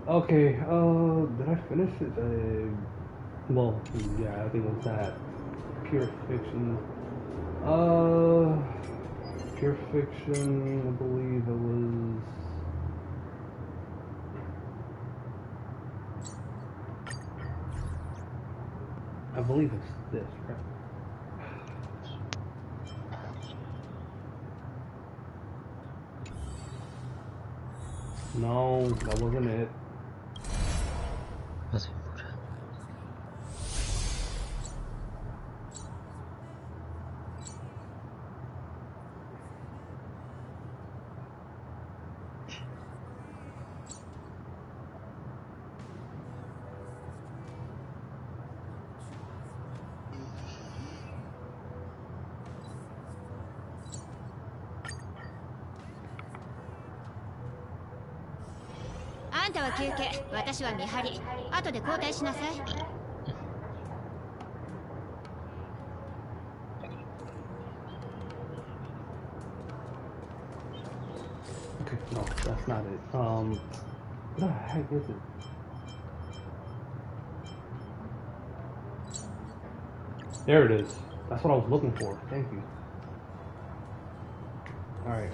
Okay, did I finish it? Well, yeah, I think it was that. Pure Fiction. Pure Fiction, I believe it was... I believe it's this, right? No, that wasn't it. Okay, no, that's not it. What the heck is it? There it is. That's what I was looking for. Thank you. Alright.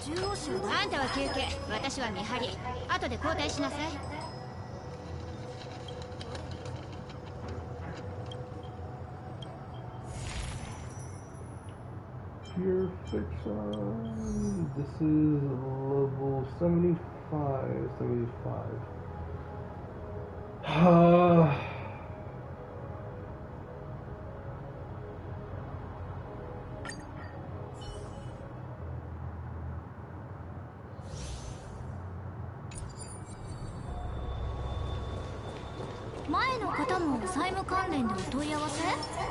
Pure Fiction. This is level 75. 75.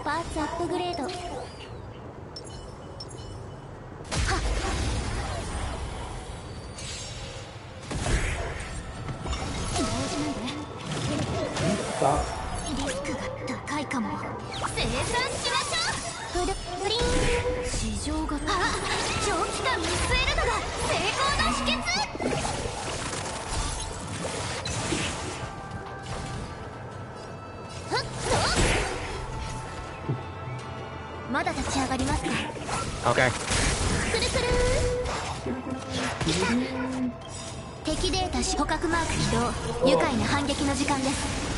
Parts upgrade. Stop. Okay. 敵データ捕獲マーク起動。愉快な反撃の時間です。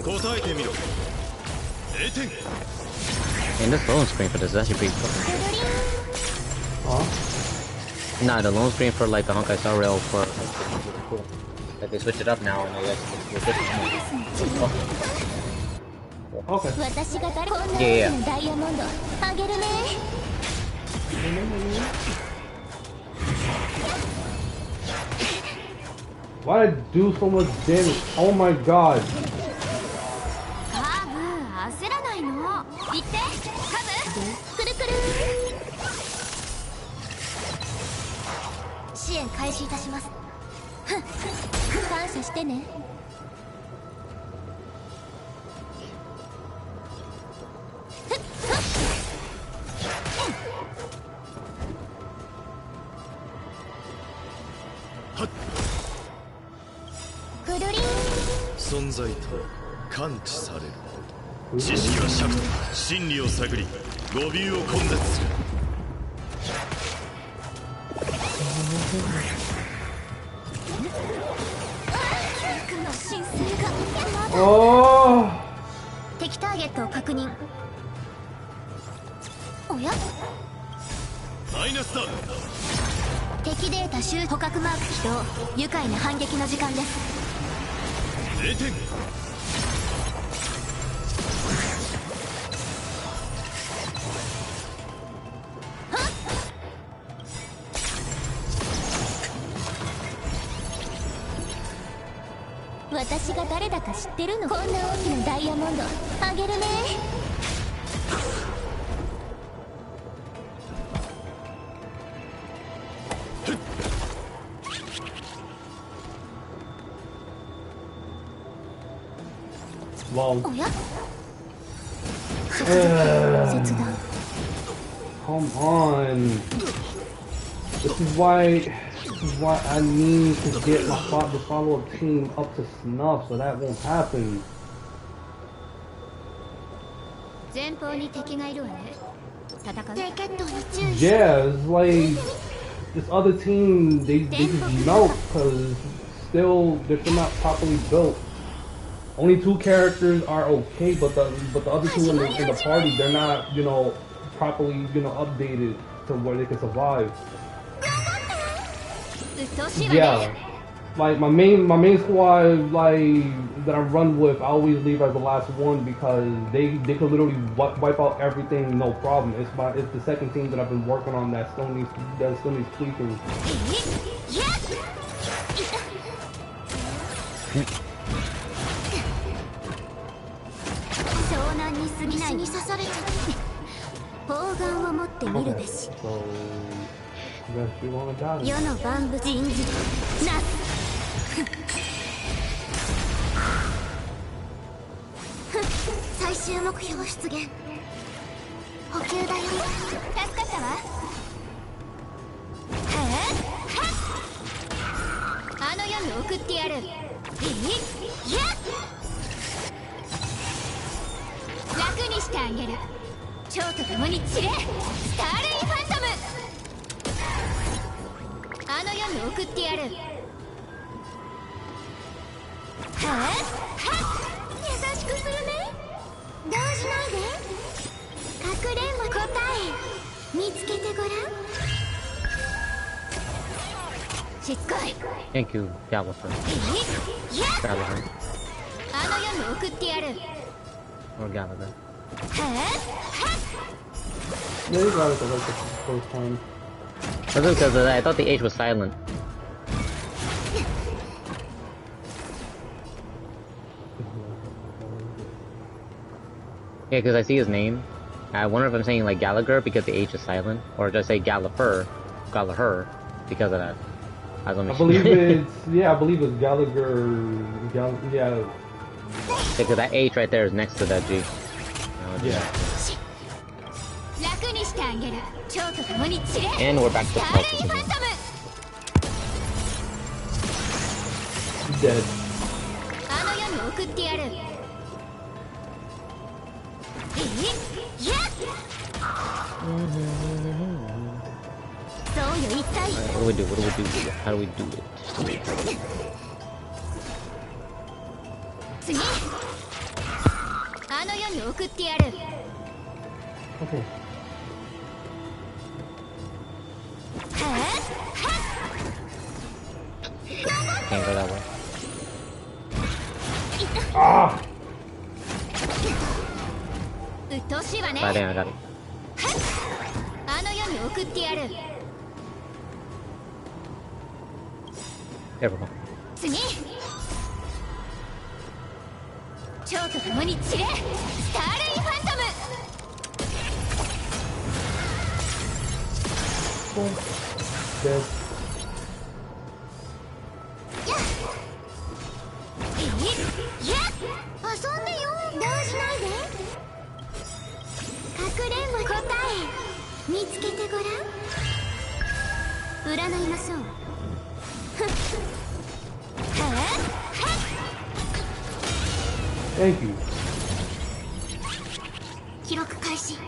答えてみろ。0点。And this loan screen for this is actually pretty fucking cool. Huh? Nah, the loan screen for like the Honkai Star Rail for like, really cool. Like they switched it up now and they actually Okay. Yeah. Why did I do so much damage? Oh my god. るりん。存在とは感知される。知識は尺度、真理を探り語尾を根絶する。記憶の申請がまだ。おー。敵ターゲットを確認。おや、マイナスだ。敵データ捕獲マーク起動。愉快な反撃の時間です。0点。私が誰だか知ってるの？こんな大きなダイヤモンドあげるね。Wow. おや、切断。 Come on. This is why I need to get the follow-up team up to snuff so that won't happen. 前方に敵がいるわね。戦う。低血糖に注意。 Yeah, it's like this other team they just melt because they're still not properly built. Only 2 characters are okay, but the other 2 in the party, they're not, you know, properly, you know, updated to where they can survive. Yeah, like my main squad, like that I run with, I always leave as the last one because they could literally wipe out everything, no problem. It's the second team that I've been working on that still needs tweaking. 湘南に過ぎないに刺されちゃって砲丸を持ってみるべし。 So, guess you wanna die. 世の万物人事なす。最終目標出現。補給だよ。助かったわ。あの世に送ってやる。楽にしてあげる。蝶と共に散れ。スターレインファントム。あの世に送ってやる。優しくするね。動じないで。かくれんぼ答え見つけてごらん。しつこい。 Thank you, Gallagher. Gallagher. あの世に送ってやる。 Or Gallagher. Yeah, you got it the first time. That's because I thought the H was silent. Yeah, because I see his name. I wonder if I'm saying like Gallagher because the H is silent, or just say Gallagher because of that. I believe it's Gallagher. Yeah. Because that H right there is next to that G. Yeah. And we're back to focus again. Dead. What do we do? How do we do it? Okay. Can't go that way. Ah! I think I got it. There we go. 蝶と共に散れ。スターレインファントム。 Dead. 遊んでよ。動じないで。かくれんぼ答え見つけてごらん。占いましょう。Thank you. 記録開始。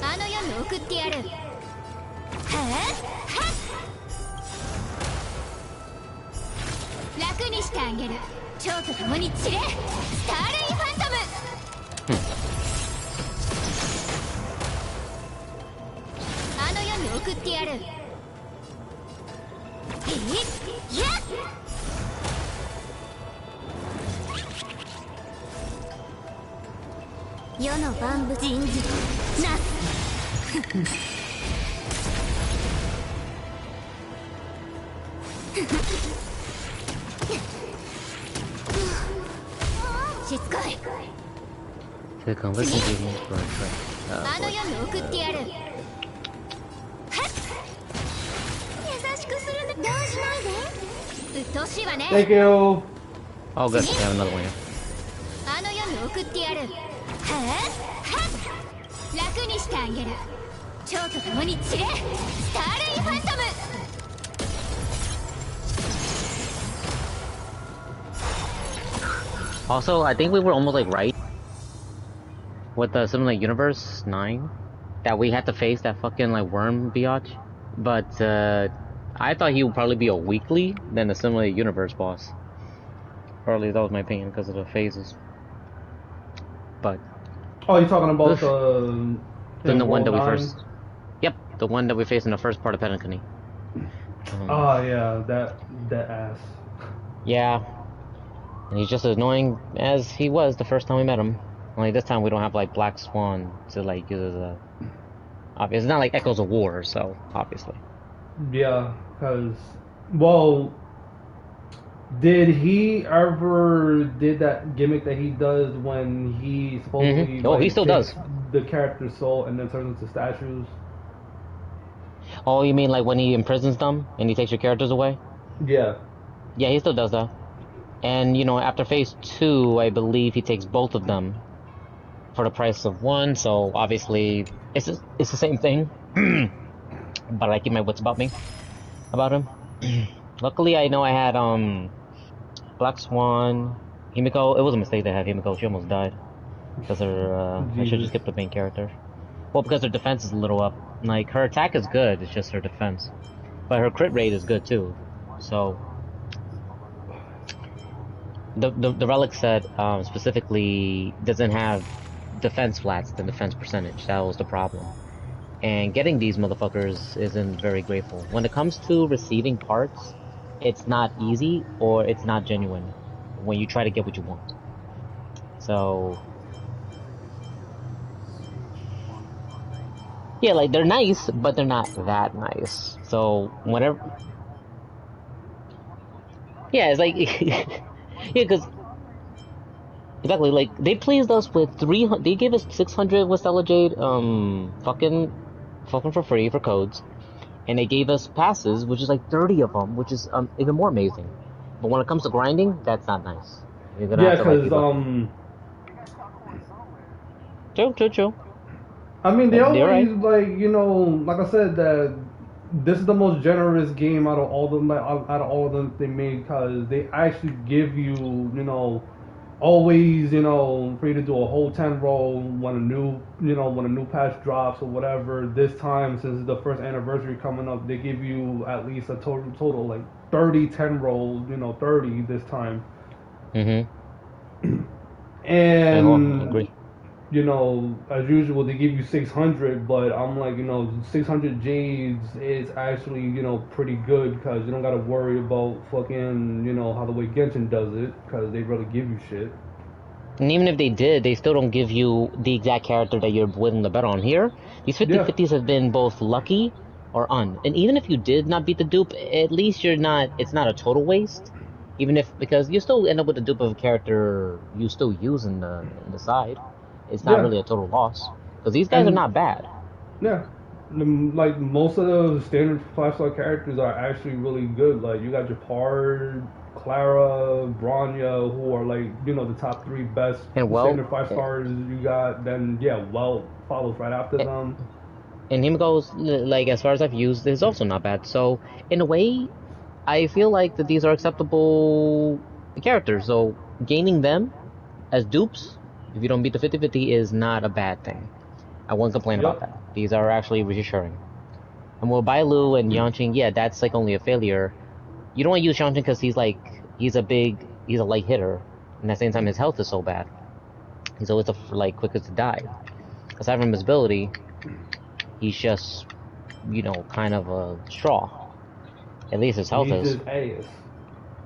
あの世に送ってやる。はっ楽にしてあげる。蝶と共に散れ、スターレインファントム。あの世に送ってやる。世の万物人事なす。しつこい。The conversation begins for a あの世に送ってやる。はっ優しくするね。どうしないで。うっとうしいわね。 Thank you. Oh, good. We have another one here. あの世に送ってやる。はっ楽にしてあげる。蝶と共に散れ、スターレインファントム。 Also, I think we were almost like right with the Similar Universe 9 that we had to face that fucking like worm biatch. But I thought he would probably be a weekly than the Similar Universe boss. Or at least that was my opinion because of the phases. But Oh, you're talking about then the one that we 9? first. Yep, the one that we faced in the first part of Pentagon. Oh yeah, that ass. Yeah. And he's just as annoying as he was the first time we met him. Only this time we don't have like Black Swan to like use as a... It's not like Echoes of War, so obviously. Yeah, because well, did he ever did that gimmick that he does when he supposedly Oh, he still takes does the character's soul and then turns into statues? Oh, you mean like when he imprisons them and he takes your characters away? Yeah. Yeah, he still does that. And, you know, after phase 2, I believe he takes both of them for the price of one, so obviously it's the same thing. But I keep my wits about me, about him. Luckily, I know I had, Black Swan, Himiko. It was a mistake to have Himiko. She almost died. Because her, I should just skip the main character. Well, because her defense is a little up. Like, her attack is good, it's just her defense. But her crit rate is good, too. So... The relic set specifically doesn't have defense flats than defense percentage. That was the problem. And getting these motherfuckers isn't very grateful. When it comes to receiving parts, it's not easy or it's not genuine when you try to get what you want. So... yeah, like, they're nice, but they're not that nice. So, whenever... yeah, it's like... yeah, because... exactly, like, they pleased us with 300... they gave us 600 with Stella Jade, fucking for free for codes. And they gave us passes, which is like 30 of them, which is, even more amazing. But when it comes to grinding, that's not nice. You're gonna have to, like, True. I mean, they always, right. like, you know, like I said, that this is the most generous game out of all of them, out of all of them they made, because they actually give you, you know, always, you know, for you to do a whole 10 roll when a new, you know, when a new patch drops or whatever. This time, since it's the first anniversary coming up, they give you at least a total like 30 10 rolls, you know, 30 this time. Mm-hmm. And I agree. You know, as usual, they give you 600, but I'm like, you know, 600 Jades is actually, you know, pretty good, because you don't got to worry about fucking, you know, how the way Genshin does it, because they really give you shit. And even if they did, they still don't give you the exact character that you're willing to bet on. Here, these 50-50s have been both lucky or un. And even if you did not beat the dupe, at least you're not, it's not a total waste. Even if, because you still end up with the dupe of a character you still use in the side. It's not really a total loss. Because these guys are not bad. Yeah. Like most of the standard 5-star characters are actually really good. Like you got your Pard, Clara, Bronya, who are like the top 3 best And well, standard 5 stars. You got then well follows right after them. and him goes like as far as I've used, is also not bad. So in a way, I feel like that these are acceptable characters. So gaining them as dupes, if you don't beat the 50-50, is not a bad thing. I won't complain about Yep. that. These are actually reassuring. And with Bailu and Yanqing, yeah, that's like only a failure. You don't want to use Yanqing because he's a light hitter, and at the same time his health is so bad. He's always like quickest to die. Aside from his ability, he's just kind of a straw. At least his health He's is. just ass.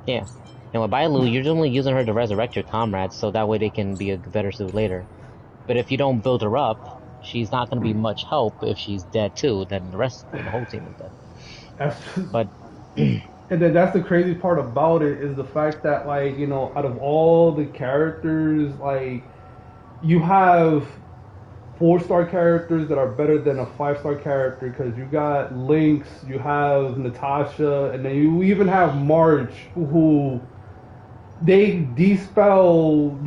Yeah. And with Bailu, you're only using her to resurrect your comrades, so that way they can be a better suit later. But if you don't build her up, she's not going to be much help if she's dead too. Then the whole team is dead. That's But and then that's the crazy part about it is the fact that like out of all the characters, like you have 4-star characters that are better than a 5-star character because you got Lynx, you have Natasha, and then you even have March, who they dispel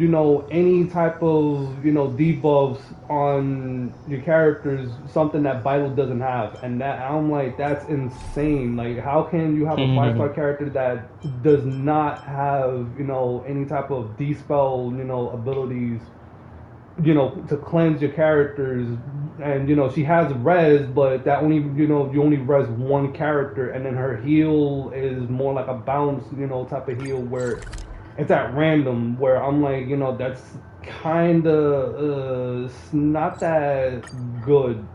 any type of debuffs on your characters, something that Bailu doesn't have, and that I'm like, that's insane. Like, how can you have a 5-star character that does not have any type of dispel abilities to cleanse your characters, and she has res, but that only you only res one character, and then her heal is more like a bounce type of heal where it's at random, where I'm like that's kind of not that good.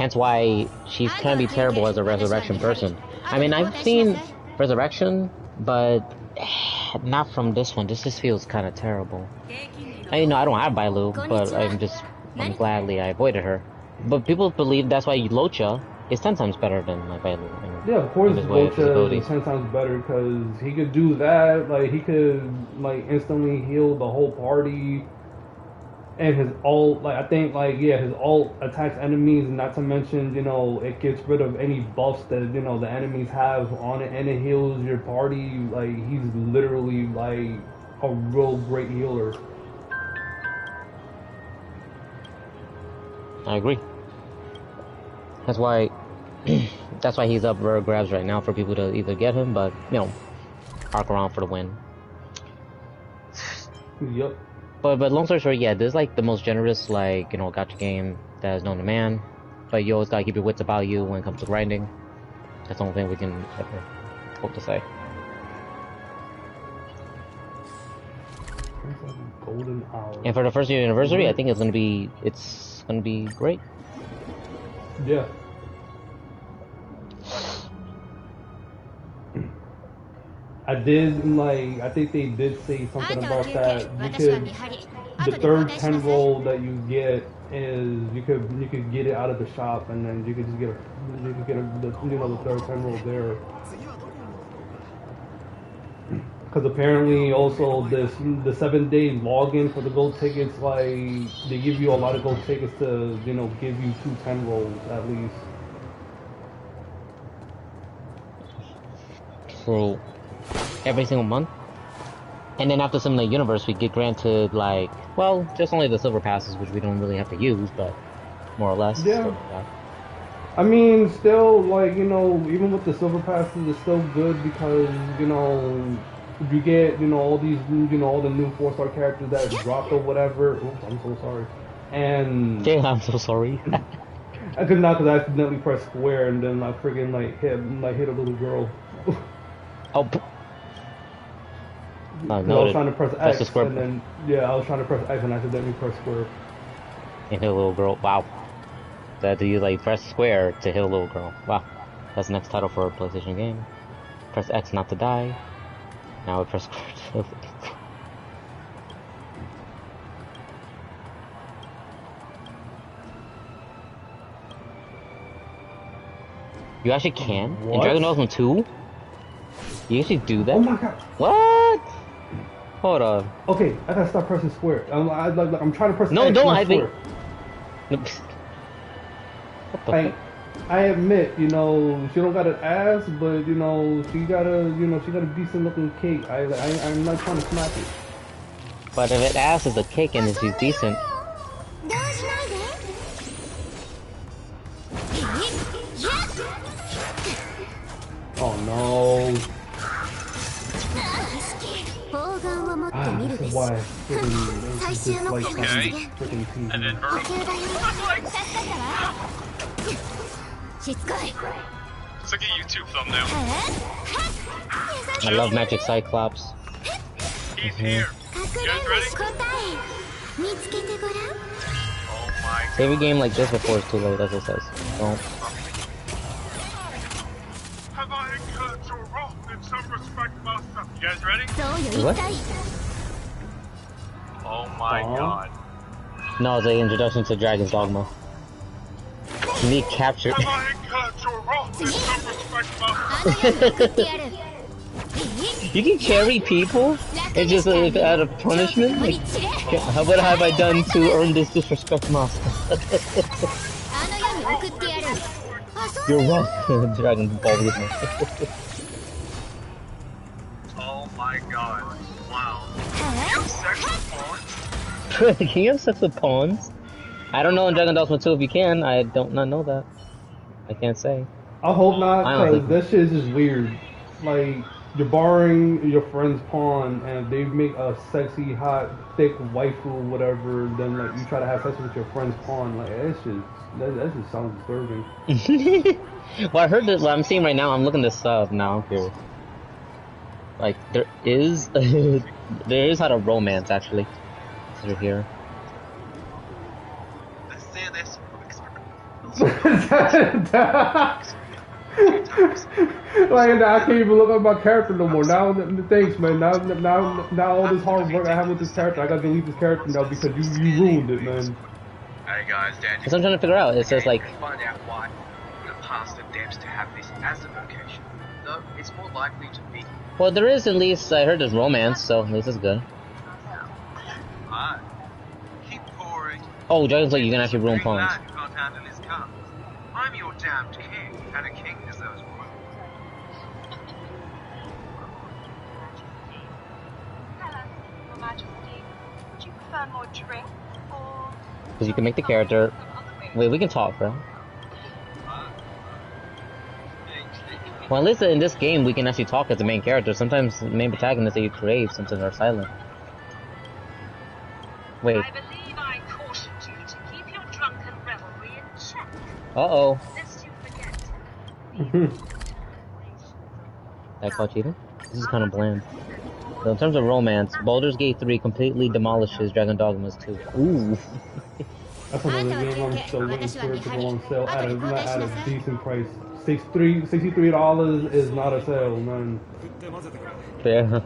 hence why she's kind of be terrible as a resurrection person. I mean, I've seen resurrection, but not from this one. This just feels kind of terrible. I don't have Bailu, but I'm gladly I avoided her. But people believe that's why Locha is 10 times better than my Bailu. Yeah, of course, his way of his Locha abilities. is 10 times better because he could do that. Like, he could like instantly heal the whole party, and his ult, like I think, like his ult attacks enemies, not to mention it gets rid of any buffs that the enemies have on it, and it heals your party. Like, he's literally like a real great healer. I agree. That's why he's up for grabs right now for people to either get him, but arc around for the win. Yep. But long story short, yeah, this is like the most generous gacha game that is known to man. But you always gotta keep your wits about you when it comes to grinding. That's the only thing we can ever hope to say. Golden hour. And for the first year anniversary, I think it's gonna be great. Yeah. I think they did say something about that. The third 10 roll that you get is you could get it out of the shop, and then you could just get the third 10 roll there. Because apparently also the 7-day login for the gold tickets, like they give you a lot of gold tickets to give you 2 10 rolls at least. So every single month, and then after Simulate Universe, we get granted just only the silver passes, which we don't really have to use, but more or less. Yeah. I mean, still, even with the silver passes, it's still good because you get all these all the new 4-star characters that dropped or whatever. Oops, I'm so sorry. And yeah, I'm so sorry. because I accidentally pressed square and then I friggin' hit a little girl. Oh. I was trying to press X, and then I was trying to press X and I accidentally pressed square. And hit a little girl. Wow. That you press square to hit a little girl. Wow. That's the next title for a PlayStation game. Press X not to die. Now I press square to hit a little girl. You actually can? What? In Dragon Ball 2? You actually do that? Oh my god. What? Hold on. Okay, I gotta stop pressing square. I'm trying to press No, X, don't. not I think. square. No. What the Like, fuck? I admit, you know, she don't got an ass, but you know, she got a decent looking cake. I'm not trying to smack it. But if it ass is a cake 遊ん and で if よ she's decent, 動じないでいや Oh no. 砲丸を持ってみる This べ is し why I 最 freaking 終目 dislike 標の実 having 現 freaking TV. 補給だよ助かったわしつこい Let's look at YouTube thumbnail. I love Magic Cyclops. He's here. かくれんぼし答え見つけてごらん Oh my Save a game like this before it's too late, as it says. Don't. Have I incurred your wrath in some respect, Master? You guys ready? そうよ What? 一体 Oh my god. No, it's the introduction to Dragon's Dogma. You need capture. Have I incurred your wrath in some respect, あ Master? の世に送ってやる You can carry people? It's just out of punishment? Like, what have I done to earn this disrespect, Master? あの世に送ってやるあそう You're wrong, Dragon Ball Z. Oh my god. Wow. You have sex with pawns? Can you have sex with pawns? I don't know in Dragon Dogma 2 if you can. I don't not know that. I can't say. I hope not, I don't because think- that shit is just weird. Like, you're borrowing your friend's pawn, and if they make a sexy, hot, thick waifu or whatever, then like you try to have sex with your friend's pawn. Like, that just sounds disturbing. Well, I heard this. What I'm seeing right now, I'm looking this up now. I'm curious. Like, there is there is how to romance actually. Through here. Let's say this for Like, I can't even look up my character no more. Now, thanks, man. Now, all this hard work I have with this character, I gotta delete this character now because you ruined it, man. Hey guys, Dan. That's what I'm trying to figure out. It says like, Find out why the past attempts to have this as a vocation, though it's more likely to be. well, there is at least. I heard there's romance, so at least it's good. Alright. Keep pouring. Oh, Dragon's like you can actually ruin Bring pawns. that, you can't handle his cards. I'm your damned king, and a king deserves rules. Hello, Your Majesty. Would you prefer more drink or... Because you can make the character. Wait, we can talk, bro. Well, at least in this game, we can actually talk as the main character. Sometimes the main protagonists that you create sometimes are silent. Wait. I believe I cautioned you to keep your drunken revelry in check, Uh-oh. lest you forget. I call cheating? This is kind of bland. So in terms of romance, Baldur's Gate 3 completely demolishes Dragon Dogmas 2. Ooh. That's another game I'm still looking for it to go on sale at a decent price. $63 is not a sale, man. Fair.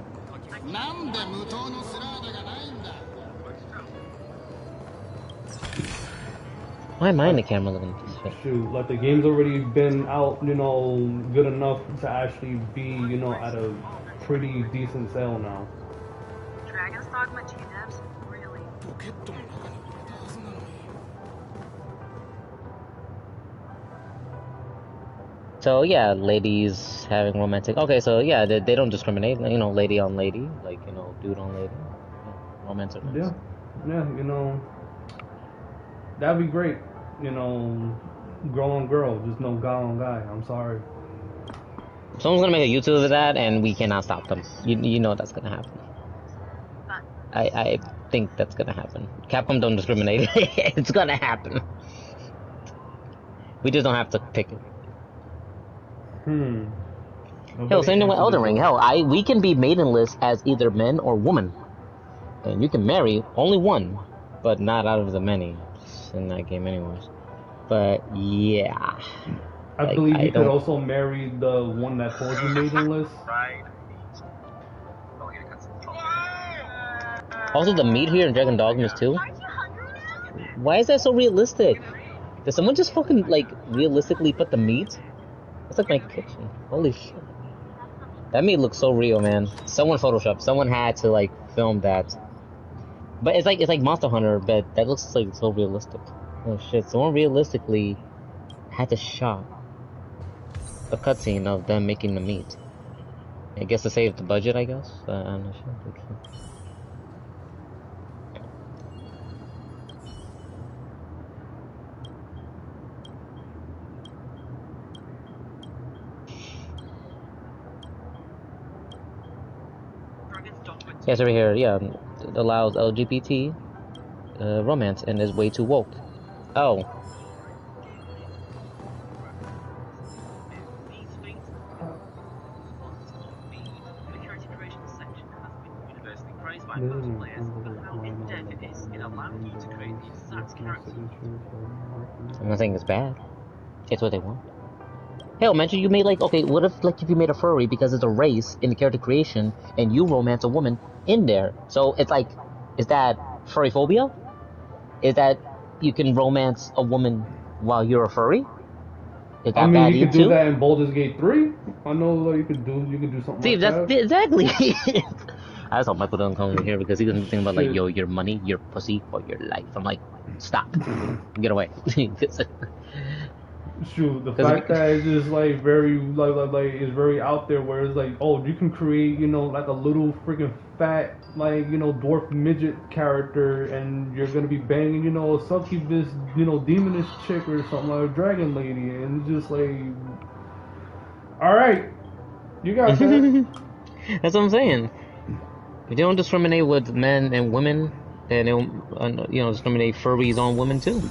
Why am I in the camera looking at this shit? Shoot, like the game's already been out, you know, good enough to actually be, you know, at a pretty decent sale now. Dragon's Dogma 2 devs? Really? So yeah, ladies having romantic. Okay, so yeah, they don't discriminate. You know, lady on lady, like you know, dude on lady. Yeah, romance. Yeah, you know, that'd be great. You know, girl on girl, just no guy on guy. I'm sorry. Someone's gonna make a YouTube of that, and we cannot stop them. You know that's gonna happen. I think that's gonna happen. Capcom don't discriminate. It's gonna happen. We just don't have to pick it. Hell, same thing with Elden Ring. Hell, we can be maidenless as either men or woman, and you can marry only one, but not out of the many in that game, anyways. But yeah, I believe you could also marry the one that told you maidenless. Right. also the meat here in Dragon Dogmas too. Why is that so realistic? Did someone just fucking like realistically put the meat? It's like my kitchen. Holy shit. That meat looks so real, man. Someone photoshopped. Someone had to like film that. But it's like Monster Hunter, but that looks like so realistic. Oh shit! Someone realistically had to shot a cutscene of them making the meat. I guess to save the budget, I guess. I'm not sure. Yes, over here, yeah, it allows LGBT romance and is way too woke. Oh. I'm not saying it's bad. It's what they want. Hell, imagine you made like, okay, what if like if you made a furry because it's a race in the character creation and you romance a woman in there? So it's like, is that furry phobia? Is that you can romance a woman while you're a furry? Is that I mean, bad you could too? do that in Baldur's Gate 3. I know like, you could do something See, like that's that. exactly. I just hope Michael doesn't come over here because he doesn't think about like, yo, your money, your pussy, or your life. I'm like, stop, get away. Shoot, the fact that it's just like very like it's very out there where it's like, oh, you can create, you know, like a little freaking fat, like, you know, dwarf midget character and you're gonna be banging, you know, a succubus, you know, demonish chick or something, like a dragon lady, and it's just like, alright, you got that. That's what I'm saying. They don't discriminate with men and women, and they don't, you know, discriminate furries on women too.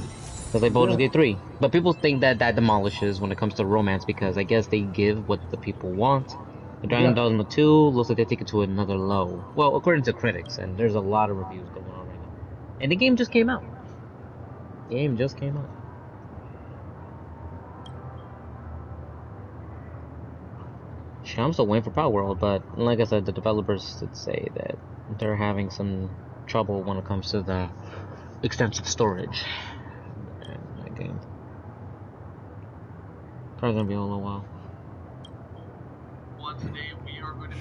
Because like Baldur's Gate 3. But people think that that demolishes when it comes to romance because I guess they give what the people want. The Dragon Dogma 2 looks like they take it to another low. Well, according to critics, and there's a lot of reviews going on right now. And the game just came out. The game just came out. Shit, I'm still waiting for Power World, but like I said, the developers did say that they're having some trouble when it comes to the extensive storage. Game. Probably gonna be a little while.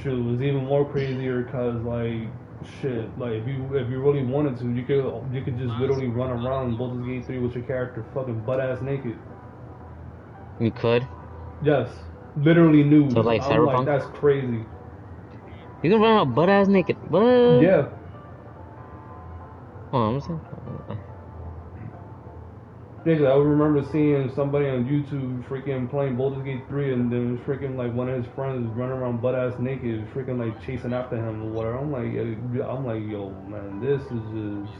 Shoot, it's even more crazier because like shit, like if you really wanted to, you could just literally run around Baldur's Gate 3 with your character fucking butt ass naked. You could? Yes, literally nude. So like Cyberpunk? Like, that's crazy. You can run around butt ass naked. What? Yeah. Oh, I'm saying. Yeah, I remember seeing somebody on YouTube freaking playing Baldur's Gate 3 and then freaking like one of his friends running around butt ass naked, freaking like chasing after him or whatever. I'm like, yo, man, this is just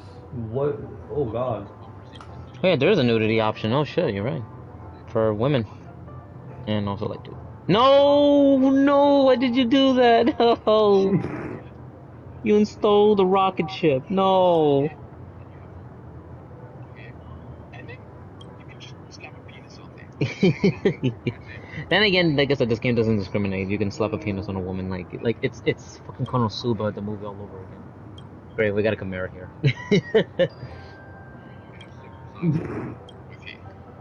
what? Oh God. Yeah, there is a nudity option. Oh shit, you're right. For women, and also like dude. No, why did you do that? No. You installed the rocket ship. No. Then again, like I said, this game doesn't discriminate. You can slap a penis on a woman, like it's fucking Konosuba, the movie all over again. Great, we got a Chimera here.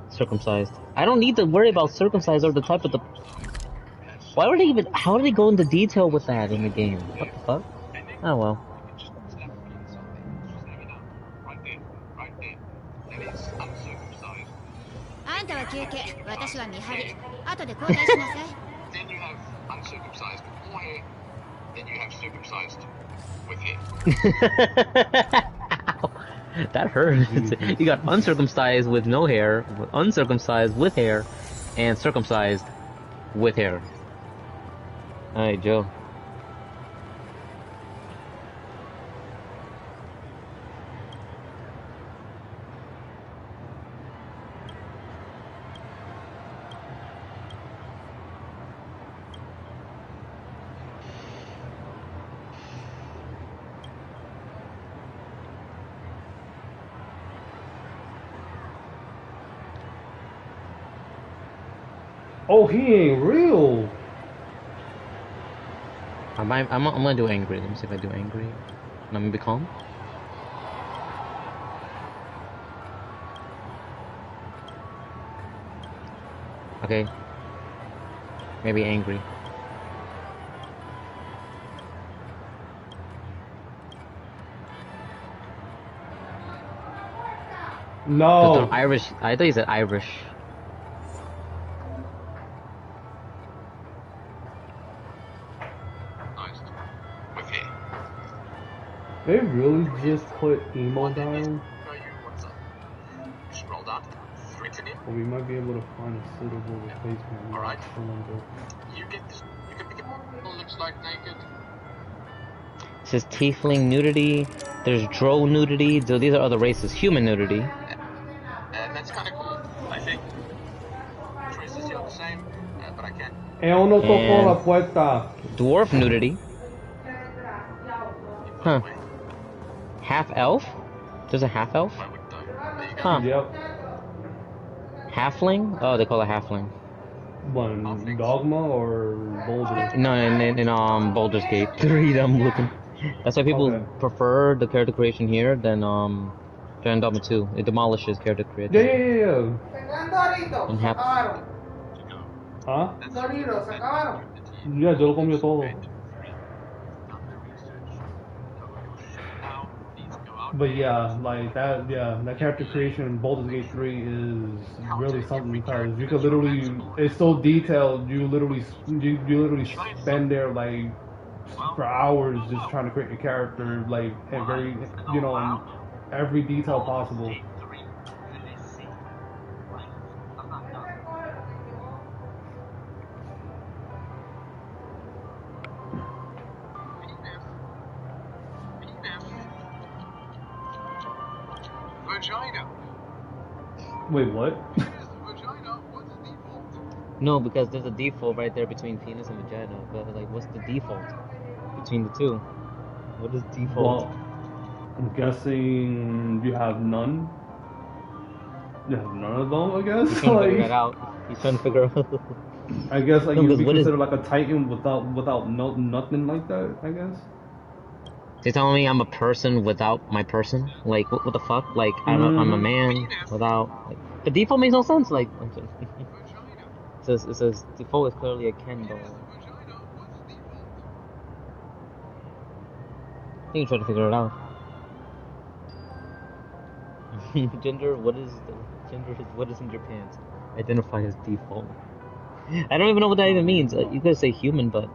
Circumcised. I don't need to worry about circumcised or the type of the. Why would they even? How do they go into detail with that in the game? What the fuck? Oh well. あんたは休憩、私は見張り。後で交代しなさい。Then you have uncircumcised or hair. Then you have circumcised with hair. That hurts. You got uncircumcised with no hair, uncircumcised with hair, and circumcised with hair. Alright, Joe. Oh, he ain't real. I'm gonna do angry. Let me see if I do angry. Let me be calm. Okay. Maybe angry. No. Irish. I thought you said Irish. They really just put emo down, Show you what's up. Scroll down. Written in. but we might be able to find a suitable replacement. All right. Cylinder. You get this. You can pick it. Looks like naked. It says tiefling nudity. There's drow nudity. So these are other races. Human nudity. And that's kind of cool, I think. Choices still the same, but I can't. No tocó And- la puerta. Dwarf nudity. Huh. Wait, Half elf? There's a half elf? why wouldn't I? There you go. Huh. Yep. Halfling? Oh, they call it halfling. One Dogma or Boulder? No, in Baldur's Gate 3 that I'm looking. That's why people Okay. prefer the character creation here than Giant Dogma 2. It demolishes character creation. Yeah. And half ¿Ah? Ya, yo lo comí todo. But yeah, like that, that character creation in Baldur's Gate 3 is really something because you could literally, it's so detailed, you literally spend there like for hours just trying to create a character, like, at very, in every detail possible. Vagina. Wait, what? Vagina. What's the default? No, because there's a default right there between penis and vagina. But like, what's the default between the two? What is default? Well, I'm guessing you have none. You have none of them, I guess. He's trying to figure Like, that out. He's trying to figure out. I guess like No, you'd because be what is- considered like a Titan without nothing like that, I guess. They telling me I'm a person without my person? Like, what the fuck? Like, I'm a man without. Like, the default makes no sense. Like, it says default is clearly a Ken doll. I think you try to figure it out. Gender, what is in your pants? Identify as default. I don't even know what that even means. You could say human, but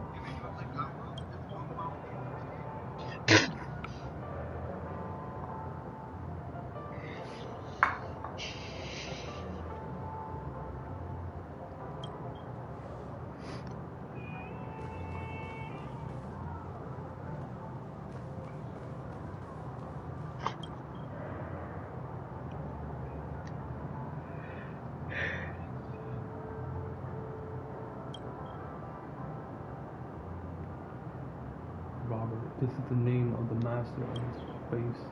Robert, this is the name of the master of space.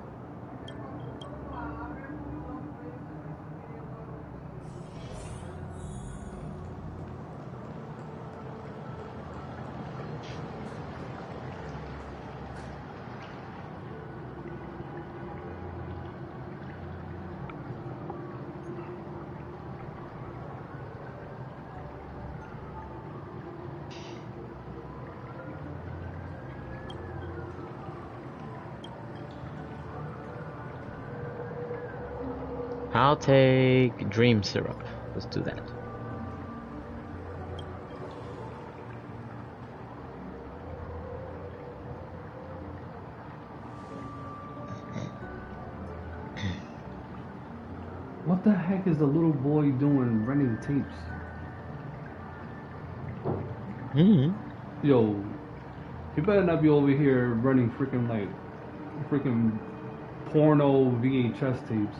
I'll take dream syrup. Let's do that. What the heck is the little boy doing renting tapes? Yo, he better not be over here running freaking porno VHS tapes.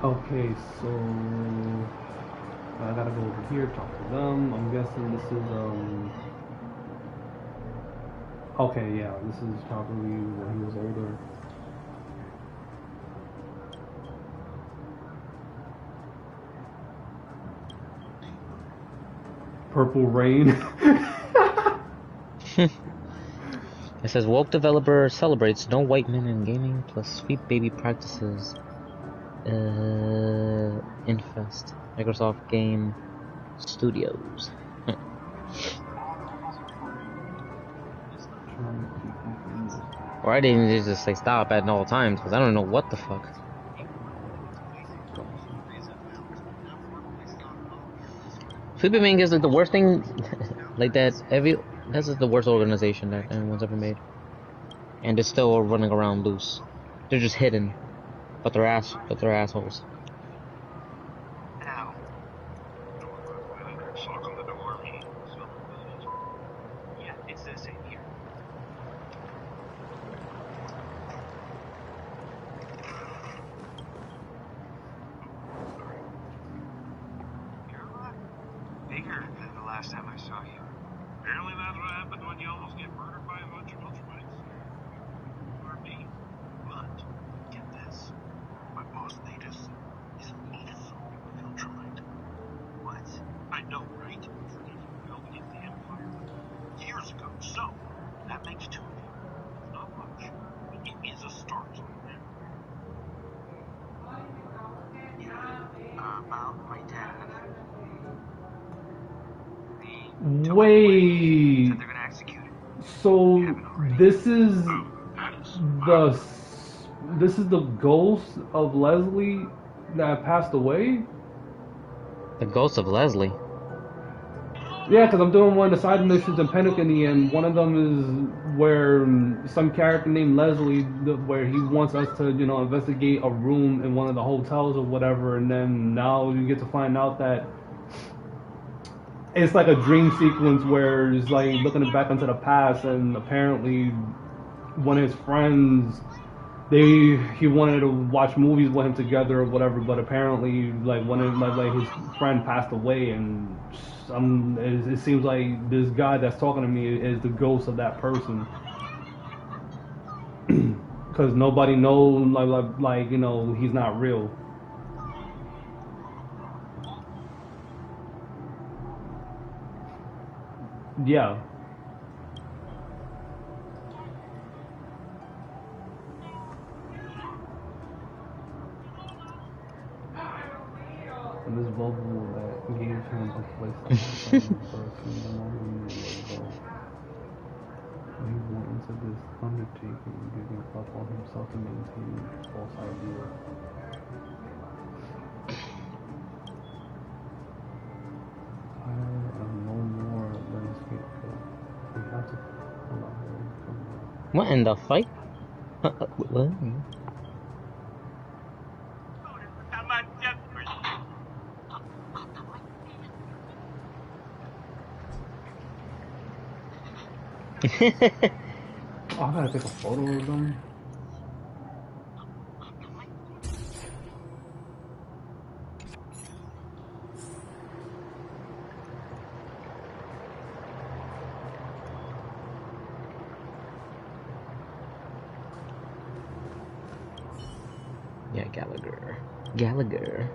Okay, so I gotta go over here, talk to them. I'm guessing this is okay, yeah, this is probably when he was older. Purple Rain. It says woke developer celebrates no white men in gaming plus sweet baby practices. Infest. Microsoft Game Studios. Or I didn't just say stop at all times because I don't know what the fuck. Flipping Ming is like the worst thing, like that. This is the worst organization that anyone's ever made, and they're still running around loose. They're just hidden, but they're assholes. Now. Sock on the door. Yeah, it's the same here. You're a lot bigger than the last time I saw you. Apparently that's what happened when you almost get murdered by a bunch of ultramates. You are me. But, get this. My boss, Natus, is an awesome Viltrumite. What? I know, right? We all begin the Empire years ago, so that makes 2 of you. Not much, but it is a start. About my dad. Wait. Said they're gonna execute him. So this is the ghost of Leslie that passed away? The ghost of Leslie. Yeah, because I'm doing one of the side missions in Penacony, and one of them is where some character named Leslie, where he wants us to, investigate a room in one of the hotels or whatever, and then now you get to find out that it's like a dream sequence where it's like looking back into the past, and apparently one of his friends, he wanted to watch movies with him together or whatever, but apparently like one of like his friend passed away, and it seems like this guy that's talking to me is the ghost of that person. Because nobody knows like he's not real. Yeah. And this bubble that gave him a place to hide from person no longer knew where to go. He went into this undertaking, giving up on himself to maintain false ideas. I am no more than a scapegoat. We have to collaborate from now. What in the fight? What? Oh, I gotta take a photo of them. Yeah, Gallagher. Gallagher.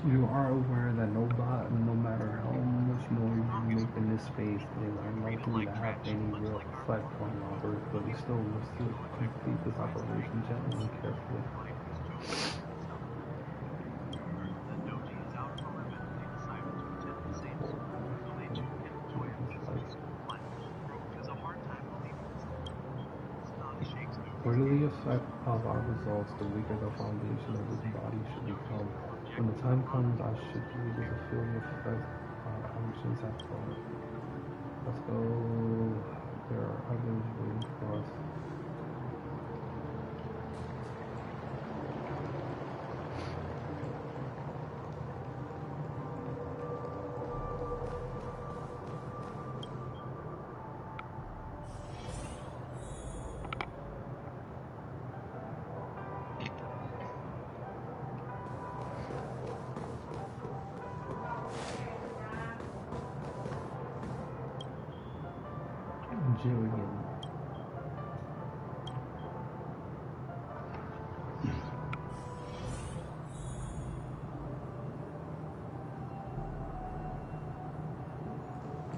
You are aware that no matter how much noise you make in this space, it is unlikely to have any real effect on Robert, but he still wants to complete this operation gently and carefully. Greatly the effect of our results, the weaker the foundation of this body should become. When the time comes, I should be able to feel the effect our actions have felt. Let's go. There are others waiting for us. Jillian.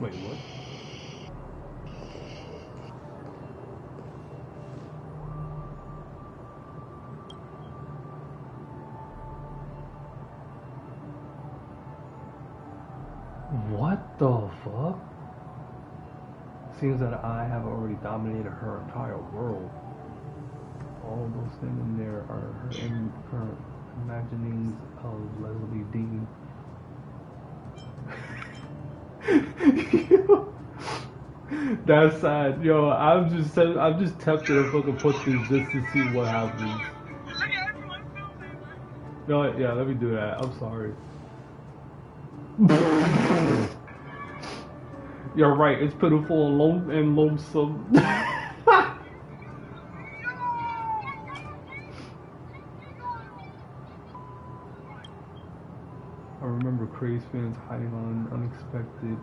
Wait, what? What the fuck? Seems that I have already dominated her entire world. All those things in there are her imaginings of Leslie Dean. That's sad. Yo, I'm just tempted to fucking put this just to see what happens. No, yeah, let me do that. I'm sorry. You're right. It's pitiful and lonesome. I remember crazed fans hiding on unexpected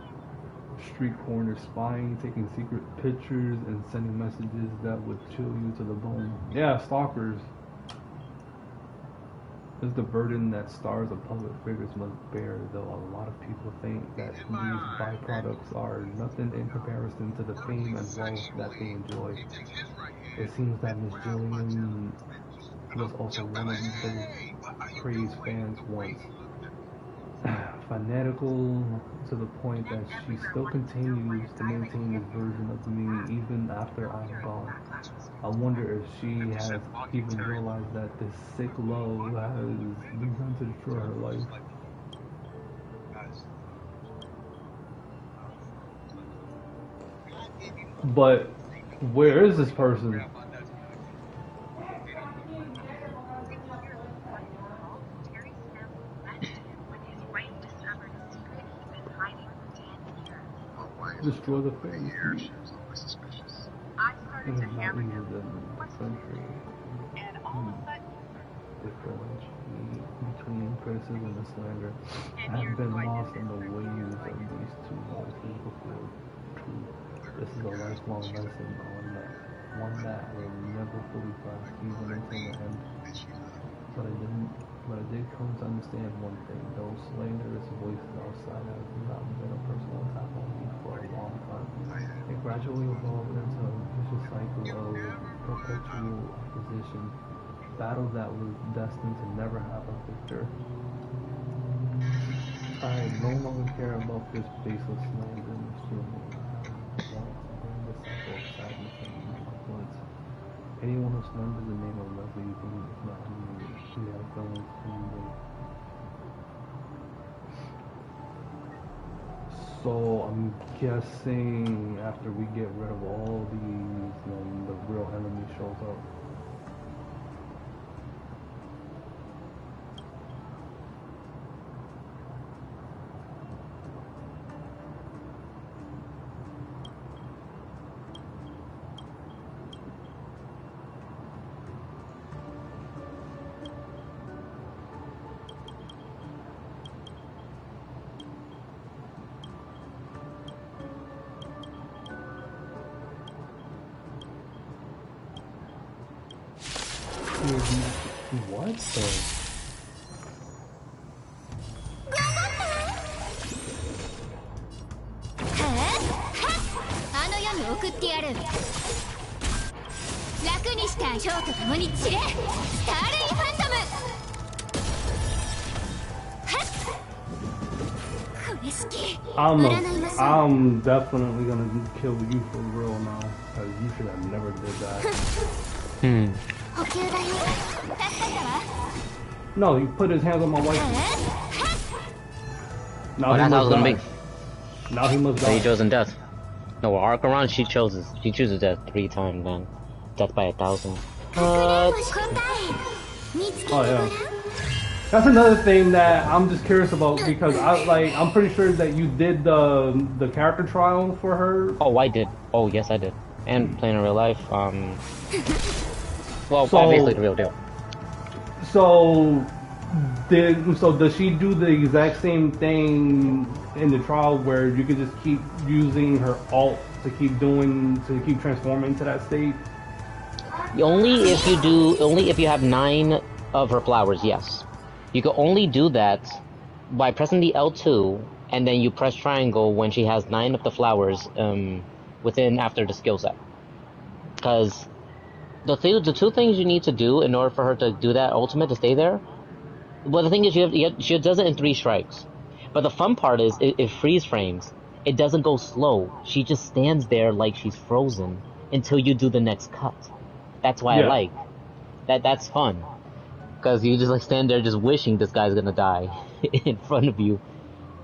street corners, spying, taking secret pictures, and sending messages that would chill you to the bone. Yeah, stalkers. Is the burden that stars of public figures must bear, though a lot of people think that these byproducts are nothing in comparison to the fame and wealth that they enjoy. It seems that Miss Jillian was also one of those crazed fans once. Fanatical to the point that she still continues to maintain this version of me even after I'm gone. I wonder if she has even realized that this sick love has begun to destroy her life. But where is this person? Destroy the face. I started to hammer him. Country. And all of a sudden, Between criticism and slander, I have been lost in the waves of these two voices before truth. This is a lifelong lesson on that, one that I will never fully grasp even until the end. But I did come to understand one thing: those slanderous voices outside have not been a personal attack on me for a long time. It gradually evolved into a vicious cycle of perpetual opposition, battle that was destined to never have a victor. I no longer care about this baseless slander and stealing. I want to bring the cycle of sadness and influence. Anyone who slanders the name of Leslie Dean is not me. We have villains in me. So I'm guessing after we get rid of all these, then the real enemy shows up. What the? あの世に送ってやる。楽にしたヒョウと共に散れ、スターレインファントム。これ好き。I'm definitely gonna kill you for real now, because you should have never did that. 補給だよ。助かったわ。 No, he put his hands on my wife. Now Oh, that's how it's gonna be. Now he must So he die. chosen death. No, with Archeron, she chooses death 3 times, man. Death by 1,000. Oh yeah. That's another thing that I'm just curious about, because I'm pretty sure that you did the character trial for her. Oh, I did. Oh, yes, I did. And playing in real life. Well, obviously the real deal. So does she do the exact same thing in the trial where you could just keep using her alt to keep transforming to that state? Only if you have 9 of her flowers, yes. You can only do that by pressing the L2 and then you press triangle when she has 9 of the flowers within after the skill set. Because the two things you need to do in order for her to do that ultimate to stay there. Well, the thing is, she does it in 3 strikes. But the fun part is it freeze frames. It doesn't go slow. She just stands there like she's frozen until you do the next cut. That's why I like that. That's fun because you just like stand there just wishing this guy's gonna die in front of you,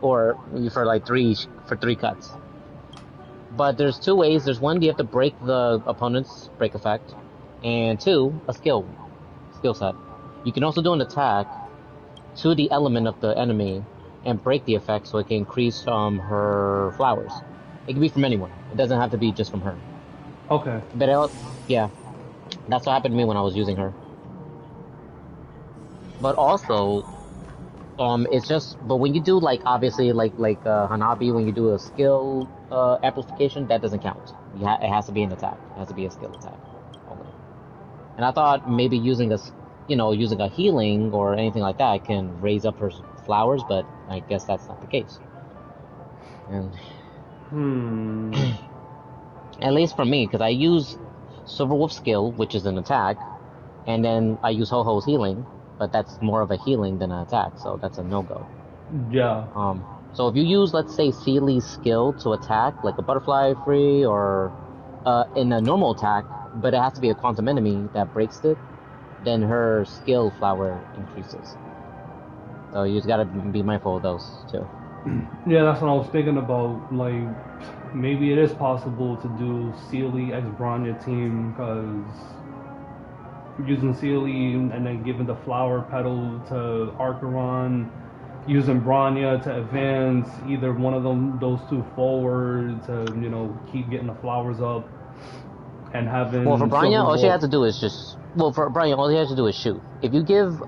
or for like 3 cuts. But there's 2 ways. There's one, you have to break the opponent's break effect, and 2, a skill set. You can also do an attack to the element of the enemy and break the effect so it can increase her flowers. It can be from anyone. It doesn't have to be just from her. Okay. But yeah, that's what happened to me when I was using her. But also, it's just, but when you do like obviously like Hanabi, when you do a skill amplification, that doesn't count. It has to be an attack. It has to be a skill attack only. And I thought maybe using a healing or anything like that can raise up her flowers, but I guess that's not the case. And at least for me, because I use Silverwolf's skill, which is an attack, and then I use Ho-Ho's healing, but that's more of a healing than an attack, so that's a no-go. Yeah. So if you use, let's say, Seely's skill to attack, like a butterfly free, or in a normal attack, but it has to be a quantum enemy that breaks it, then her skill flower increases. So you just gotta be mindful of those too. Yeah, that's what I was thinking about. Like, maybe it is possible to do Seely x Bronya team, because using Seely and then giving the flower petal to Archeron, using Bronya to advance either one of those 2 forward to keep getting the flowers up, and having. Well, for Bronya, all she has to do is shoot. If you give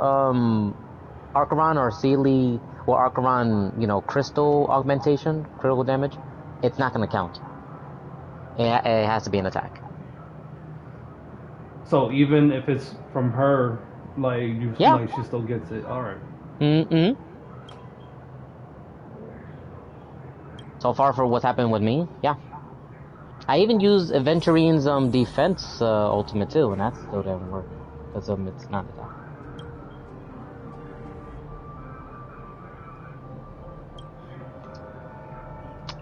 Archeron or Seely or Archeron, crystal augmentation, critical damage, it's not going to count. It has to be an attack. So even if it's from her, like she still gets it. All right. So far for what's happened with me, yeah. I even used Aventurine's defense ultimate too, and that still didn't work because it's not attack.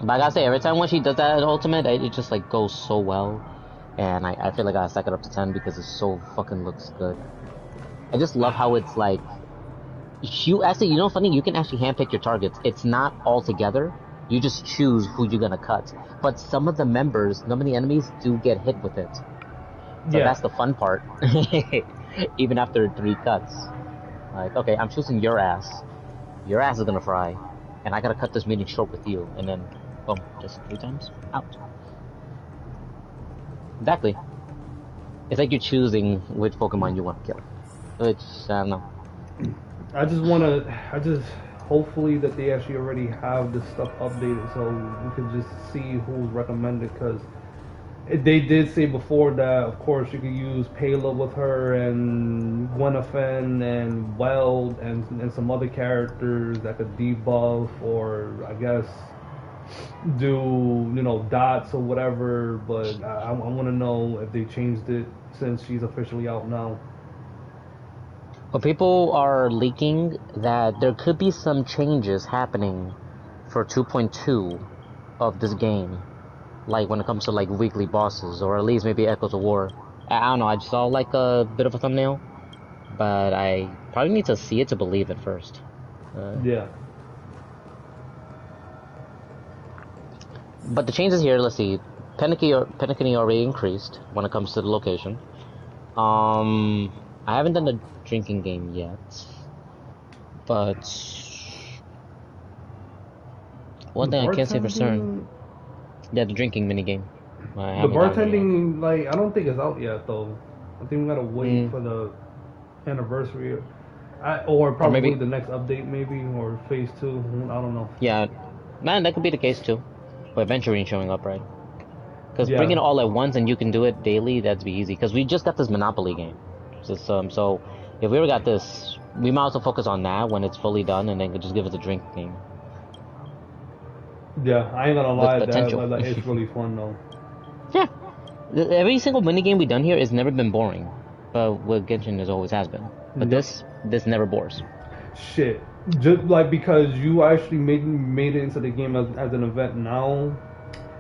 But I gotta say, every time when she does that ultimate, it just like goes so well, and I feel like I gotta stack it up to 10 because it so fucking looks good. I just love how it's like, funny, you can actually handpick your targets. It's not all together. You just choose who you're gonna cut. But some of the enemies do get hit with it. So that's the fun part. Even after 3 cuts. Like, okay, I'm choosing your ass. Your ass is gonna fry. And I gotta cut this meeting short with you. And then, boom, just 3 times, out. Exactly. It's like you're choosing which Pokemon you want to kill. Which, I don't know. Hopefully that they actually already have this stuff updated so we can just see who's recommended, because they did say before that of course you could use Payla with her and Gwennafen and Weld and some other characters that could debuff or I guess do dots or whatever, but I want to know if they changed it since she's officially out now. Well, people are leaking that there could be some changes happening for 2.2 of this game. Like when it comes to like weekly bosses, or at least maybe Echoes of War. I don't know, I just saw like a bit of a thumbnail. But I probably need to see it to believe it first. Yeah. But the changes here, let's see. Penacony already increased when it comes to the location. I haven't done the drinking game yet, but one thing I can't say for certain. Yeah, the drinking minigame. The bartending, like, I don't think it's out yet though. I think we gotta wait for the anniversary, or probably maybe the next update, maybe, or phase 2. I don't know. Yeah, man, that could be the case too. But Venturine showing up, right? Because bringing it all at once and you can do it daily, that'd be easy. Because we just got this Monopoly game. So if we ever got this, we might also focus on that when it's fully done, and then just give it a drink game. Yeah, I ain't gonna lie, with potential. that it's really fun though. Yeah, every single minigame we've done here has never been boring, but with Genshin, it always has been. But Yep. this never bores. Shit, just like because you actually made it into the game as an event now,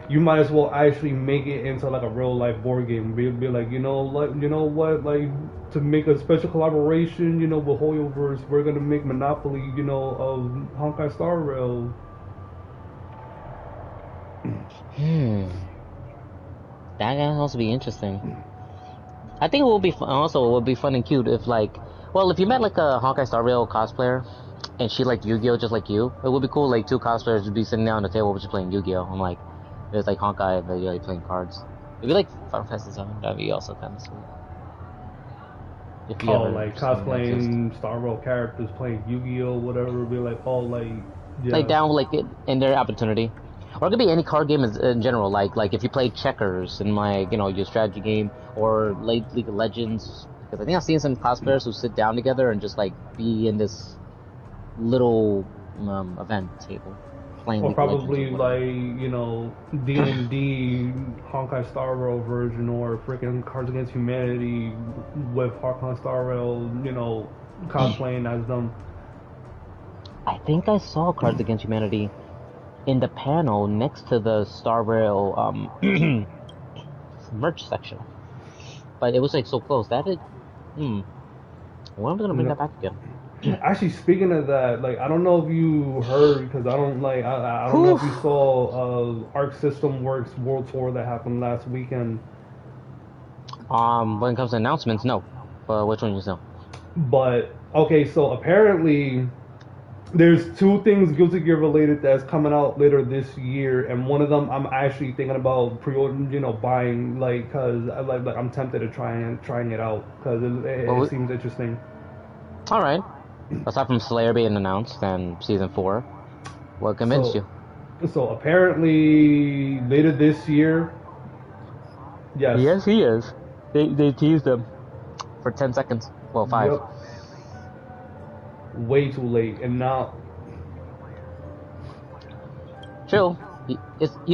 you might as well actually make it into like a real life board game. Be like, you know, like you know what, like to make a special collaboration, you know, with Hoyoverse, we're gonna make Monopoly, you know, of Honkai Star Rail. That can also be interesting. I think it will be fun. Also, it would be fun and cute if like, well, if you met like a Honkai Star Rail cosplayer, and she liked Yu-Gi-Oh just like you, it would be cool. Like two cosplayers would be sitting down at the table, just playing Yu-Gi-Oh. I'm like, there's like Honkai, but you're like playing cards. It'd be like Final Fantasy 7. That'd be also kind of sweet. If you ever Like cosplaying Star Rail characters, playing Yu-Gi-Oh, whatever. Be like, yeah. Like down like in their opportunity. Or it could be any card game in general, like if you play checkers in like, you know, your strategy game, or League of Legends, because I think I've seen some cosplayers who sit down together and just like be in this little event table playing Or League of probably Legends like, you know, D&D Honkai Star Rail version, or freaking Cards Against Humanity with Honkai Star Rail, you know, cosplaying as them. I think I saw Cards Against Humanity in the panel next to the Star Rail merch section, but it was like so close. That is, when am I gonna bring that back again? Actually, speaking of that, like I don't know if you heard, because I don't know if you saw Arc System Works World Tour that happened last weekend. When it comes to announcements, no. But which one you know? But okay, so apparently there's two things Guilty Gear related that's coming out later this year, and one of them I'm actually thinking about buying, like, cause like I'm tempted to trying it out, cause it seems interesting. All right. Aside from Slayer being announced and season 4, what convinced you? So apparently later this year. Yes. Yes, he is. They teased him for 10 seconds. Well, 5. Yep. Way too late, and now. True. You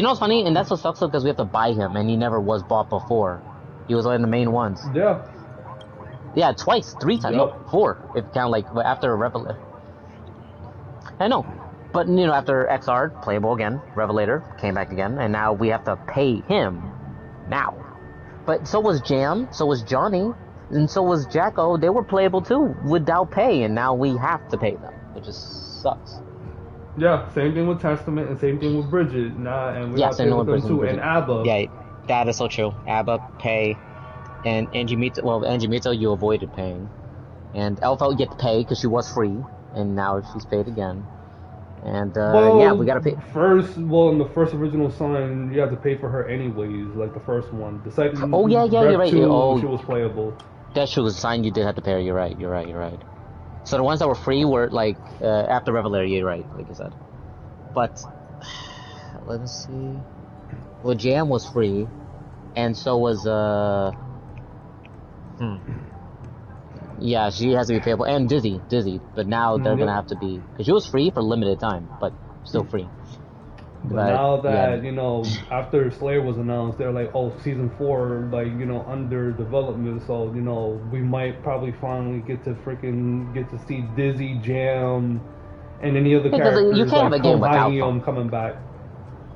know what's funny? And that's what sucks, because we have to buy him, and he never was bought before. He was one of the main ones. Yeah. Yeah, twice, 3 times, Yep. no, 4. If you count like after Revelator. I know, but you know, after XR, playable again, Revelator came back again, and now we have to pay him now. But so was Jam, so was Johnny, and so was Jacko. They were playable too without pay, and now we have to pay them, which just sucks. Yeah, same thing with Testament, and same thing with Bridget. And we have to pay with them too, and ABBA. Yeah, that is so true. ABBA pay. And Angie Mito, you avoided paying. And Elfa, you get to pay because she was free, and now she's paid again. And yeah, we gotta pay. In the first original Sign, you have to pay for her anyways, like the first one. The second, oh yeah, you're right. 2, she was playable. That's true. Sign, you did have to pay her. You're right. So the ones that were free were like after Revelator. You're right, like you said. But let me see. Well, Jam was free, and so was Yeah, she has to be payable, and Dizzy, but now they're gonna have to be, because she was free for limited time, but still free. But now that, you know, after Slayer was announced, they're like, oh, season 4, like, you know, under development, so, you know, we might probably finally get to see Dizzy, Jam, and any other characters, you can't have a game without him coming back.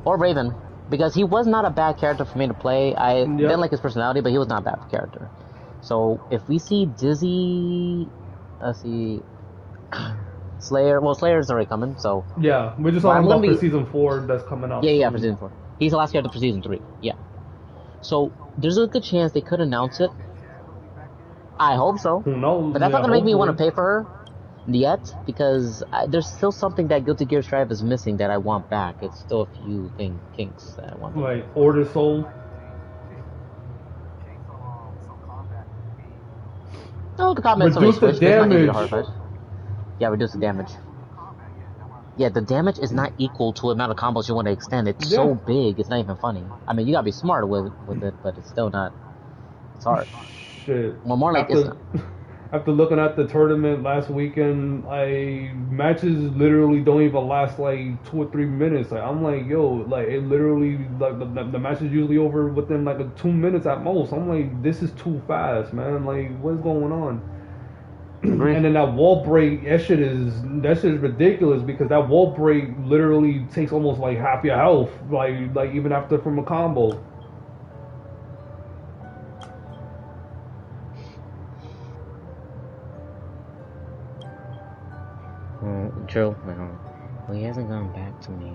Or Raven, because he was not a bad character for me to play. I didn't like his personality, but he was not a bad character. So if we see Dizzy, let's see, Slayer. Well, Slayer's already coming, so yeah, we're just talking about for season 4 that's coming out. Yeah, for season 4. He's the last character for season 3. Yeah. So there's a good chance they could announce it. I hope so. Who knows? But that's not gonna make me want to pay for her yet, because there's still something that Guilty Gear Strive is missing that I want back. It's still a few kinks that I want. Like Order Soul. No, the combat reduce the damage. Yeah, reduce the damage. Yeah, the damage is not equal to the amount of combos you want to extend. It's so big, it's not even funny. I mean, you gotta be smart with it, but it's still not. It's hard. Shit. Well, more like after looking at the tournament last weekend, matches literally don't even last like 2 or 3 minutes. Like I'm like, yo, like it literally like the match is usually over within like 2 minutes at most. I'm like, this is too fast, man. Like what's going on? Agree. And then that wall break, that shit is ridiculous because that wall break literally takes almost like half your health, like even after from a combo. True. Well, he hasn't gone back to me.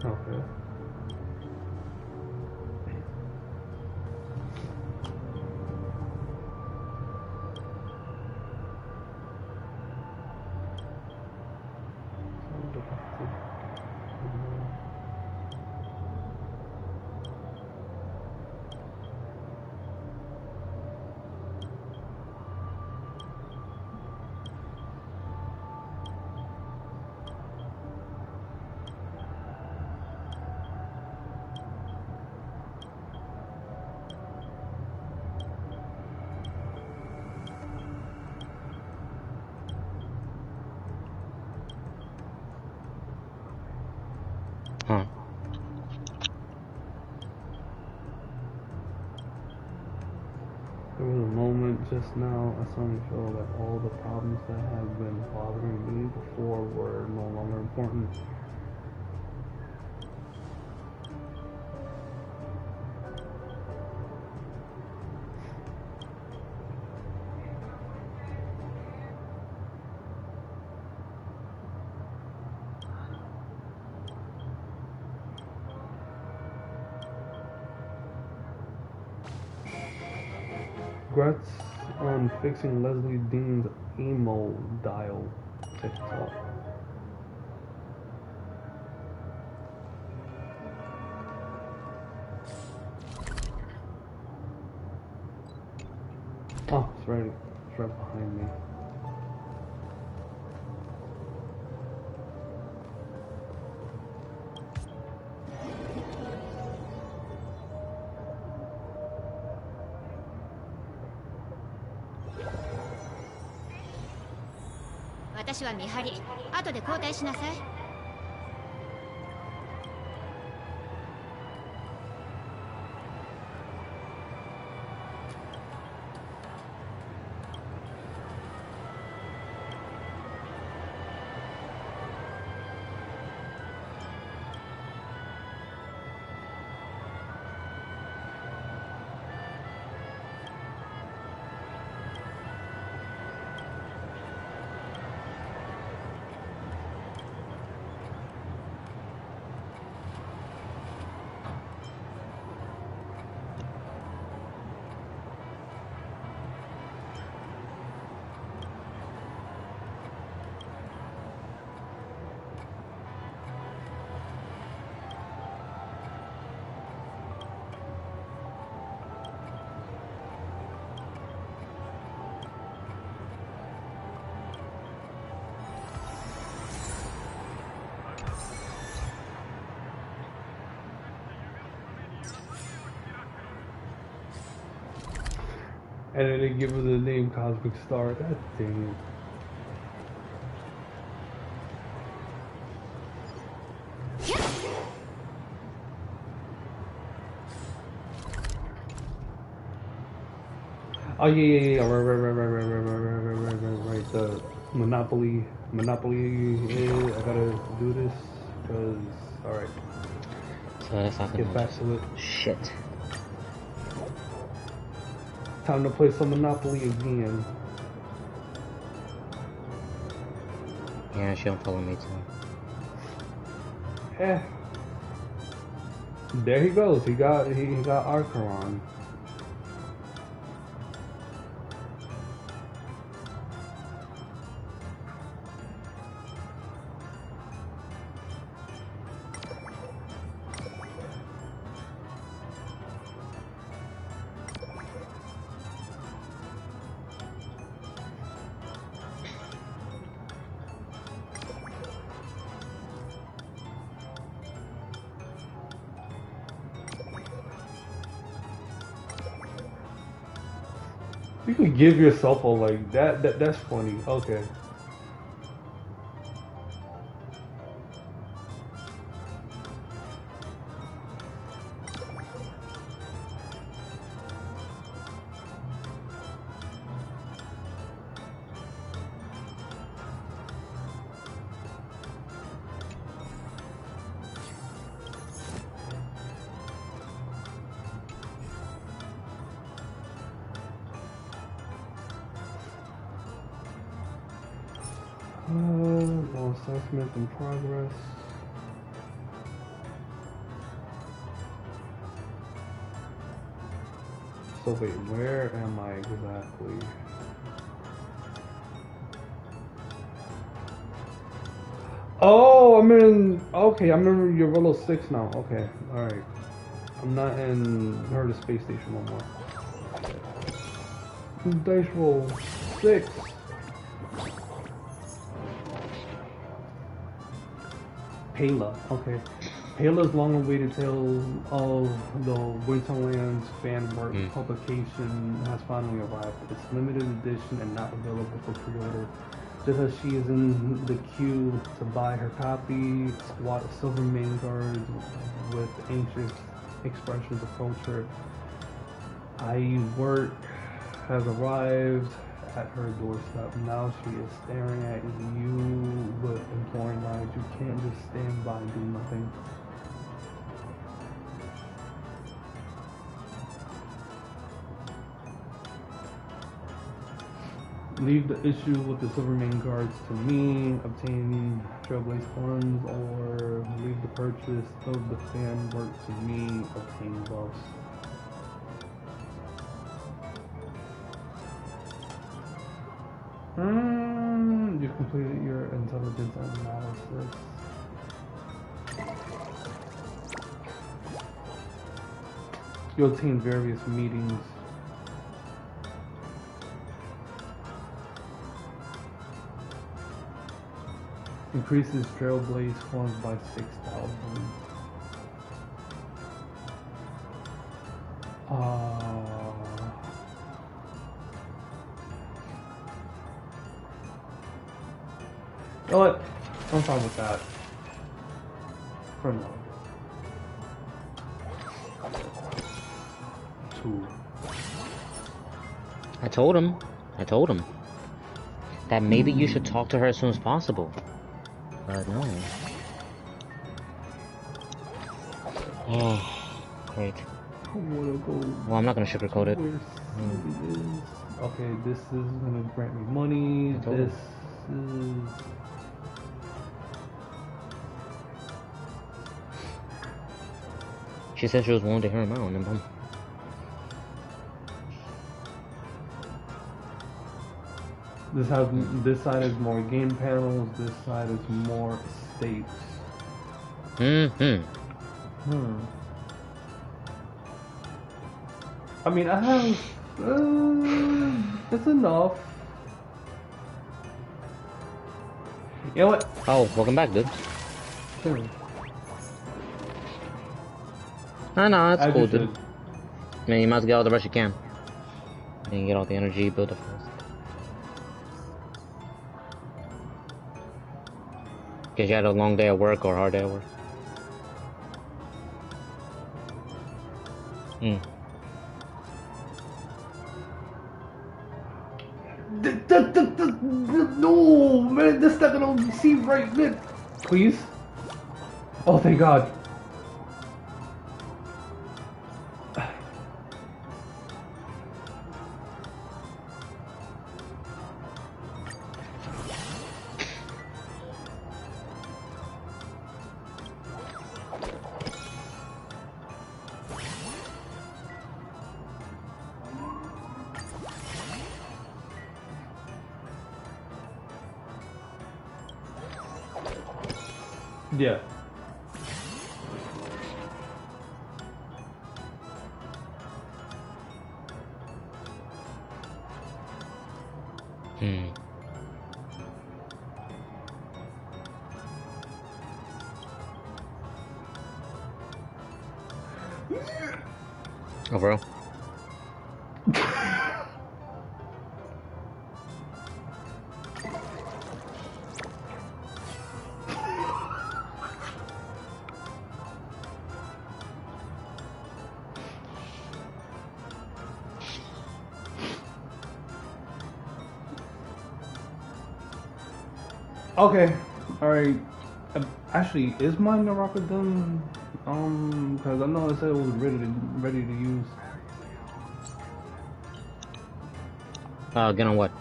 Okay. Huh. There was a moment just now I suddenly feel that all the problems that had been bothering me before were no longer important. Congrats on fixing Leslie Dean's emo dial TikTok. Oh, it's right behind me. And then they give her the name Cosmic Star. God dang it. Oh yeah. Right. The Monopoly. I gotta do this because. All right. So that's not Get back to it. Shit. Time to play some Monopoly again. Yeah, she don't follow me too. Eh. There he goes. He got Archeron. You can give yourself a like that. That's funny. Okay. Well, assessment in progress. So wait, where am I exactly? Oh, I'm in. Okay, I'm in Euro 6 now. Okay, all right. I'm not in her space station no more. Dice roll 6. Pela. Okay. Pela's long-awaited tale of the Winterlands fan work publication has finally arrived. It's limited edition and not available for pre-order. Just as she is in the queue to buy her copy, a squad of silver main guards with anxious expressions approach her. Work has arrived at her doorstep. Now she is staring at you with imploring eyes. You can't just stand by and do nothing. Leave the issue with the Silvermane guards to me, obtain Trailblaze funds, or leave the purchase of the fan work to me, obtain buffs. You completed your intelligence analysis. You obtain various meetings. Increases Trailblaze funds by 6,000. You know what? I'm fine with that. For now. 2. I told him that maybe you should talk to her as soon as possible. But no. Oh, great. Well, I'm not gonna sugarcoat it. Okay, this is gonna grant me money. This is. She said she was willing to hear him out, and then This side is more game panels. This side is more states. I mean, I have. It's enough. You know what? Oh, welcome back, dude. No, that's cool, dude. I mean, you might as well get all the rest you can. And get all the energy build up first. Because you had a long day at work or a hard day at work. No, man, that's not gonna seem right, man. Please? Oh, thank God. Yeah. Oh, for real? Okay, alright. Actually, is my Naraka done? Because I know it said it was ready to use. Get on what?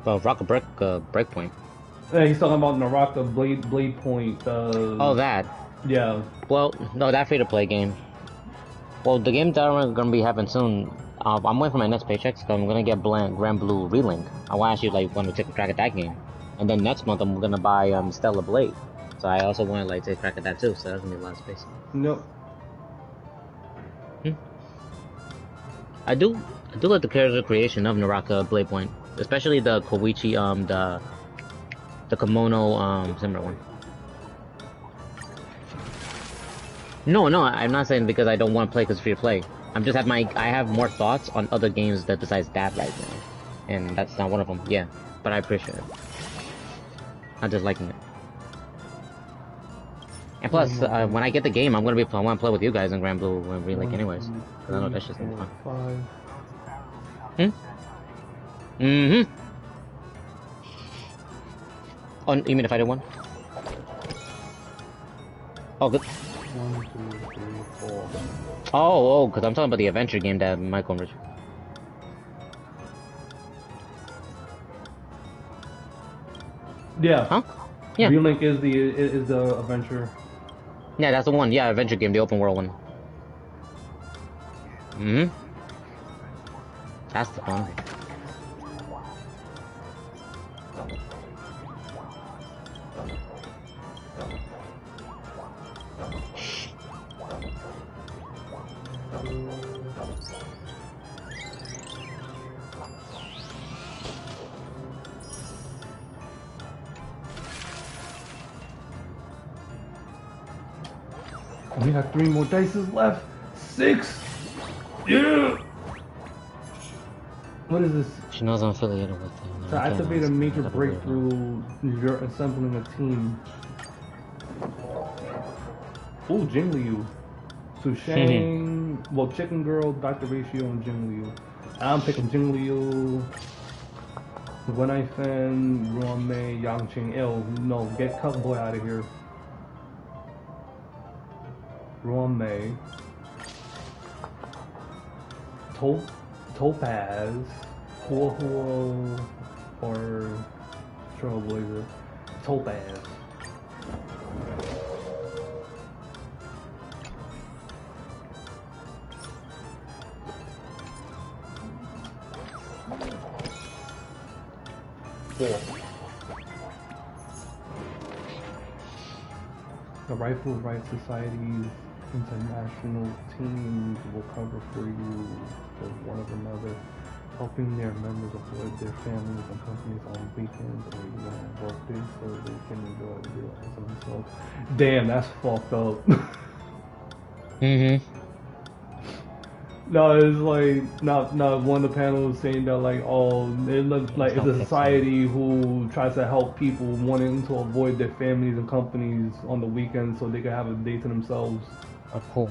Well, Rock a Breakpoint. Yeah, he's talking about Naraka Blade Point. Oh, that. Yeah. Well, no, that free-to-play game. Well, the game that I'm gonna be having soon, I'm waiting for my next paychecks, so I'm gonna get Grand Blue Relink. I want to actually like want to take a crack at that game, and then next month I'm gonna buy Stellar Blade. So I also want to like take a crack at that too. So that's gonna be a lot of space. Nope. I do like the character creation of Naraka Blade Point, especially the Koichi, the kimono, similar one. No, I'm not saying because I don't want to play because free to play. I'm just I have more thoughts on other games that besides that right now, and that's not one of them. Yeah, but I appreciate it. I'm just liking it. And plus, when I get the game, I want to play with you guys in Grand Blue Relink anyways. Cause I know that's just gonna be fun. Oh, you mean if I did one? Oh, good. 1, 2, 3, 4. Oh, because I'm talking about the adventure game that Michael and Rich. Yeah. Huh? Yeah. Relink is the adventure. Yeah, that's the one. Yeah, adventure game, the open world one. That's the one. We have 3 more dices left. 6. Yeah. What is this? She knows I'm affiliated with them. To activate a major breakthrough, you're assembling a team. Ooh, Jingliu. Sushang, well, Chicken Girl, Dr. Ratio, and Jingliu. I'm picking Jingliu. Wenai Fen, Ruanmei, Yangqing Il. No, get Cowboy out of here. Ruanmei. Topaz. Huo, or Trailblazer. Topaz. The Rifle Rights Society's international teams will cover for you for one of another, helping their members avoid their families and companies on weekends or even on birthdays so they can enjoy the lives of themselves. Damn, that's fucked up. No, it's like not one of the panels saying that like, oh, it looks like it's a society who tries to help people wanting to avoid their families and companies on the weekends so they can have a day to themselves. Oh, cool.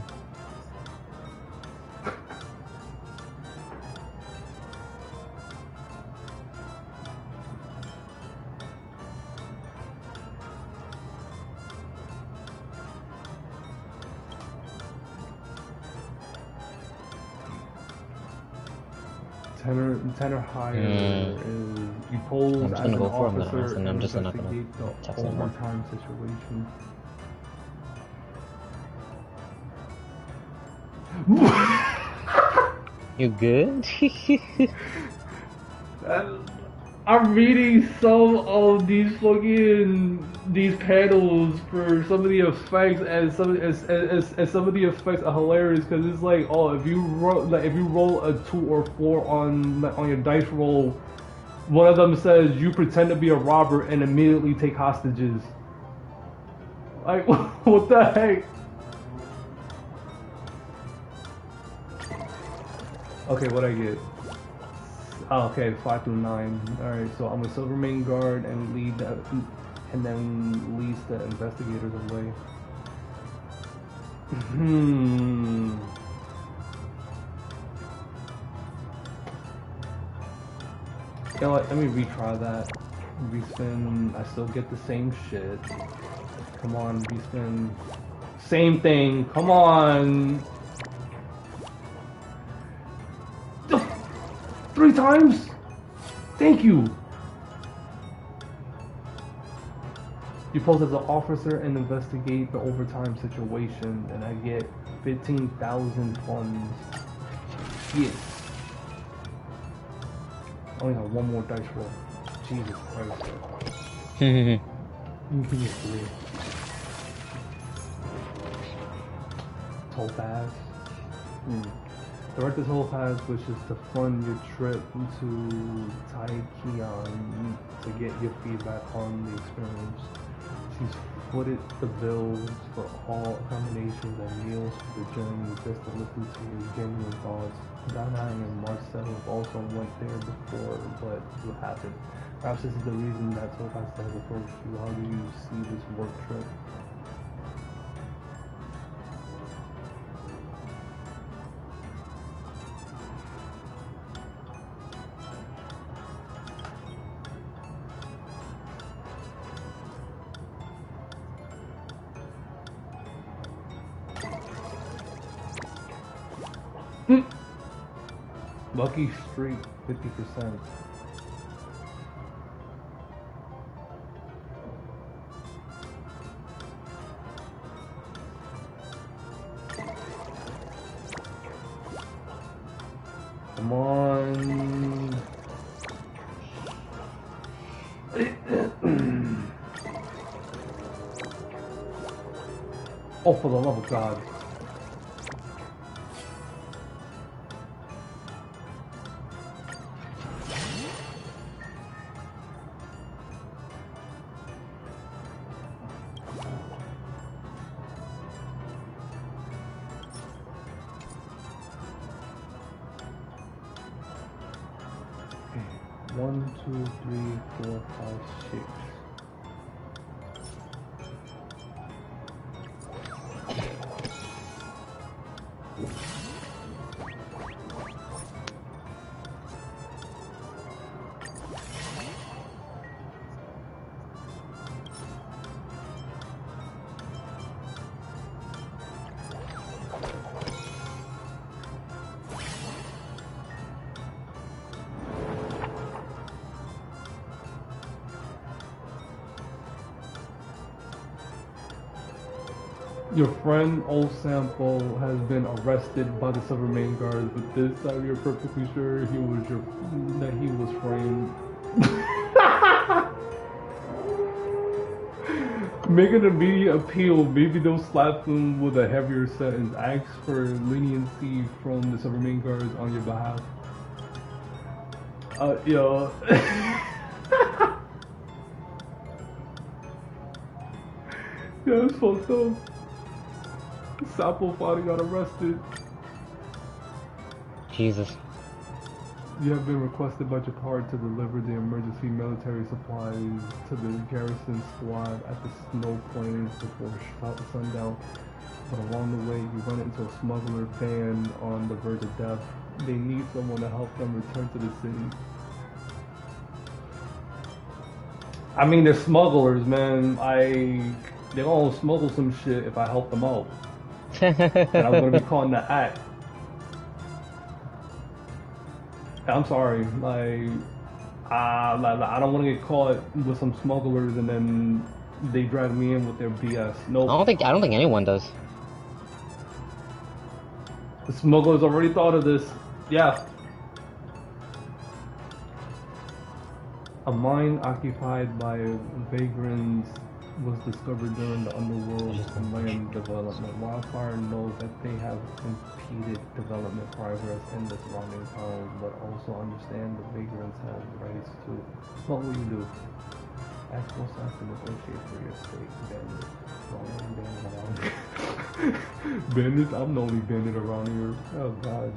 Tenor higher is you pose as an officer and I'm just not gonna investigate text the anymore. overtime situation. You good? I'm reading some of these panels for some of the effects, and some of the effects are hilarious because it's like, oh, if you roll a 2 or 4 on your dice roll, one of them says you pretend to be a robber and immediately take hostages. Like, what the heck? Okay, what I get? Oh, okay, 5 through 9. Alright, so I'm a silver main guard and then leads the investigators away. You know what, let me retry that. Respin, I still get the same shit. Come on, respin. Same thing, come on! 3 times? Thank you! You pose as an officer and investigate the overtime situation, and I get 15,000 funds. Yes. I only have 1 more dice roll. Jesus Christ. You can give me 3. Topaz. Direct the Topaz, which is to fund your trip to Taikion to get your feedback on the experience. She's footed the bills for all accommodations and meals for the journey just to listen to your genuine thoughts. Dana and Marcel also went there before, but what happened? Perhaps this is the reason that Topaz has approached you. How do you see this work trip? Lucky Streak, 50%. Come on. Oh, for the love of God. One, two, three, 4, 5, 6. Your friend Old Sample has been arrested by the Silvermane guards, but this time you're perfectly sure that he was framed. Make an immediate appeal. Maybe they'll slap him with a heavier sentence. Ask for leniency from the Silvermane guards on your behalf. Yo. Yeah, it's fucked up. Sample finally got arrested. Jesus. You have been requested by Japar to deliver the emergency military supplies to the garrison squad at the snow plains before sundown. But along the way, you run into a smuggler band on the verge of death. They need someone to help them return to the city. I mean, they're smugglers, man. They're gonna smuggle some shit if I help them out. And I'm gonna be caught in the act. I'm sorry, I don't want to get caught with some smugglers and then they drag me in with their BS. Nope. I don't think anyone does. The smugglers already thought of this. Yeah. A mine occupied by vagrants was discovered during the underworld and land development. Wildfire knows that they have impeded development progress in the surrounding towns, but also understand the vagrants have rights too. What will you do? Ask what's have to negotiate for your state, bandit. Bandit around. Bandits? I'm the only bandit around here. Oh god.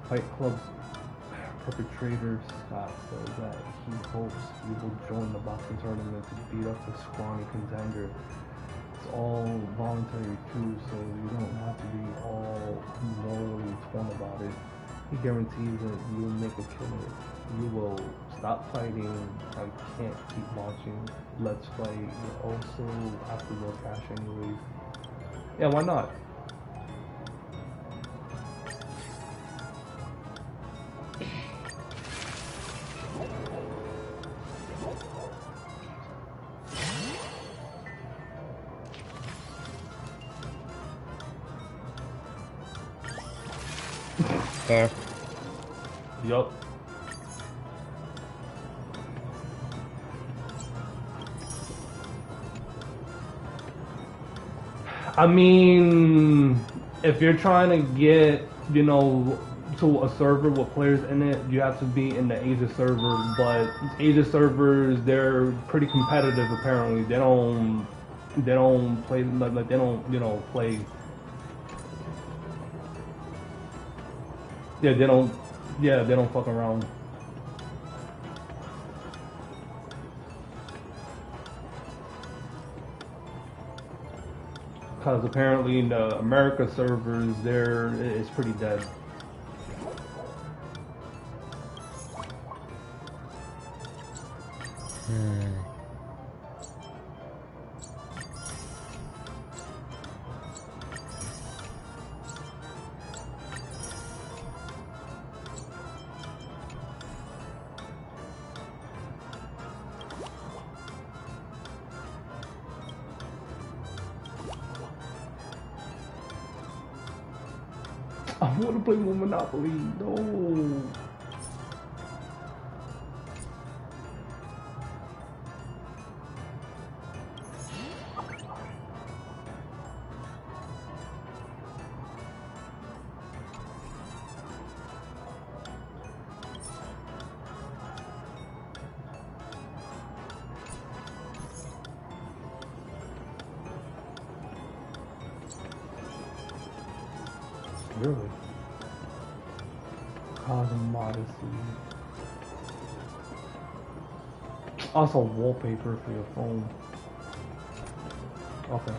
Fight Club's perpetrator Scott says that he hopes you will join the boxing tournament to beat up the scrawny contender. it's all voluntary too, so you don't have to be all morally torn about it. He guarantees that you'll make a killing. You will stop fighting. I can't keep watching. Let's play. You're also after the cash anyways. Yeah, why not? Fair. Yup. I mean, if you're trying to get, you know, to a server with players in it, you have to be in the Asia server. But Asia servers, they're pretty competitive. Apparently, they don't play like they don't, you know, play. Yeah, they don't. Yeah, they don't fuck around. Because apparently in the America servers, it's pretty dead. I want to play more Monopoly. No. Really? Cause of modesty. Also wallpaper for your phone. Okay.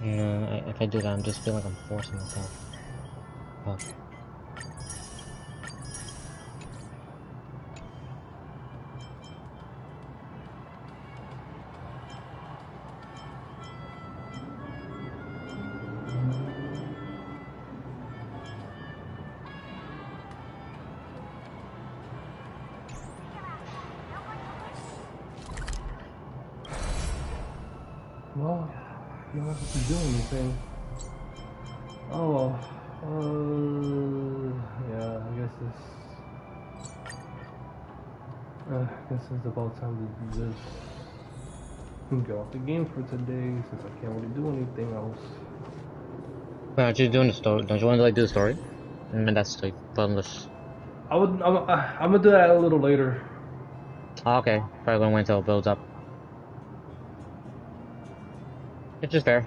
Yeah, if I do that, I'm just feeling like I'm forcing myself. Fuck. Well, you don't have to do anything. Oh, yeah, I guess it's about time to do this. And get off the game for today since I can't really do anything else. Why aren't you doing the story? Don't you want to like do the story? I mean, that's like pointless. I'm gonna do that a little later. Oh, okay, probably gonna wait until it builds up. It's just fair.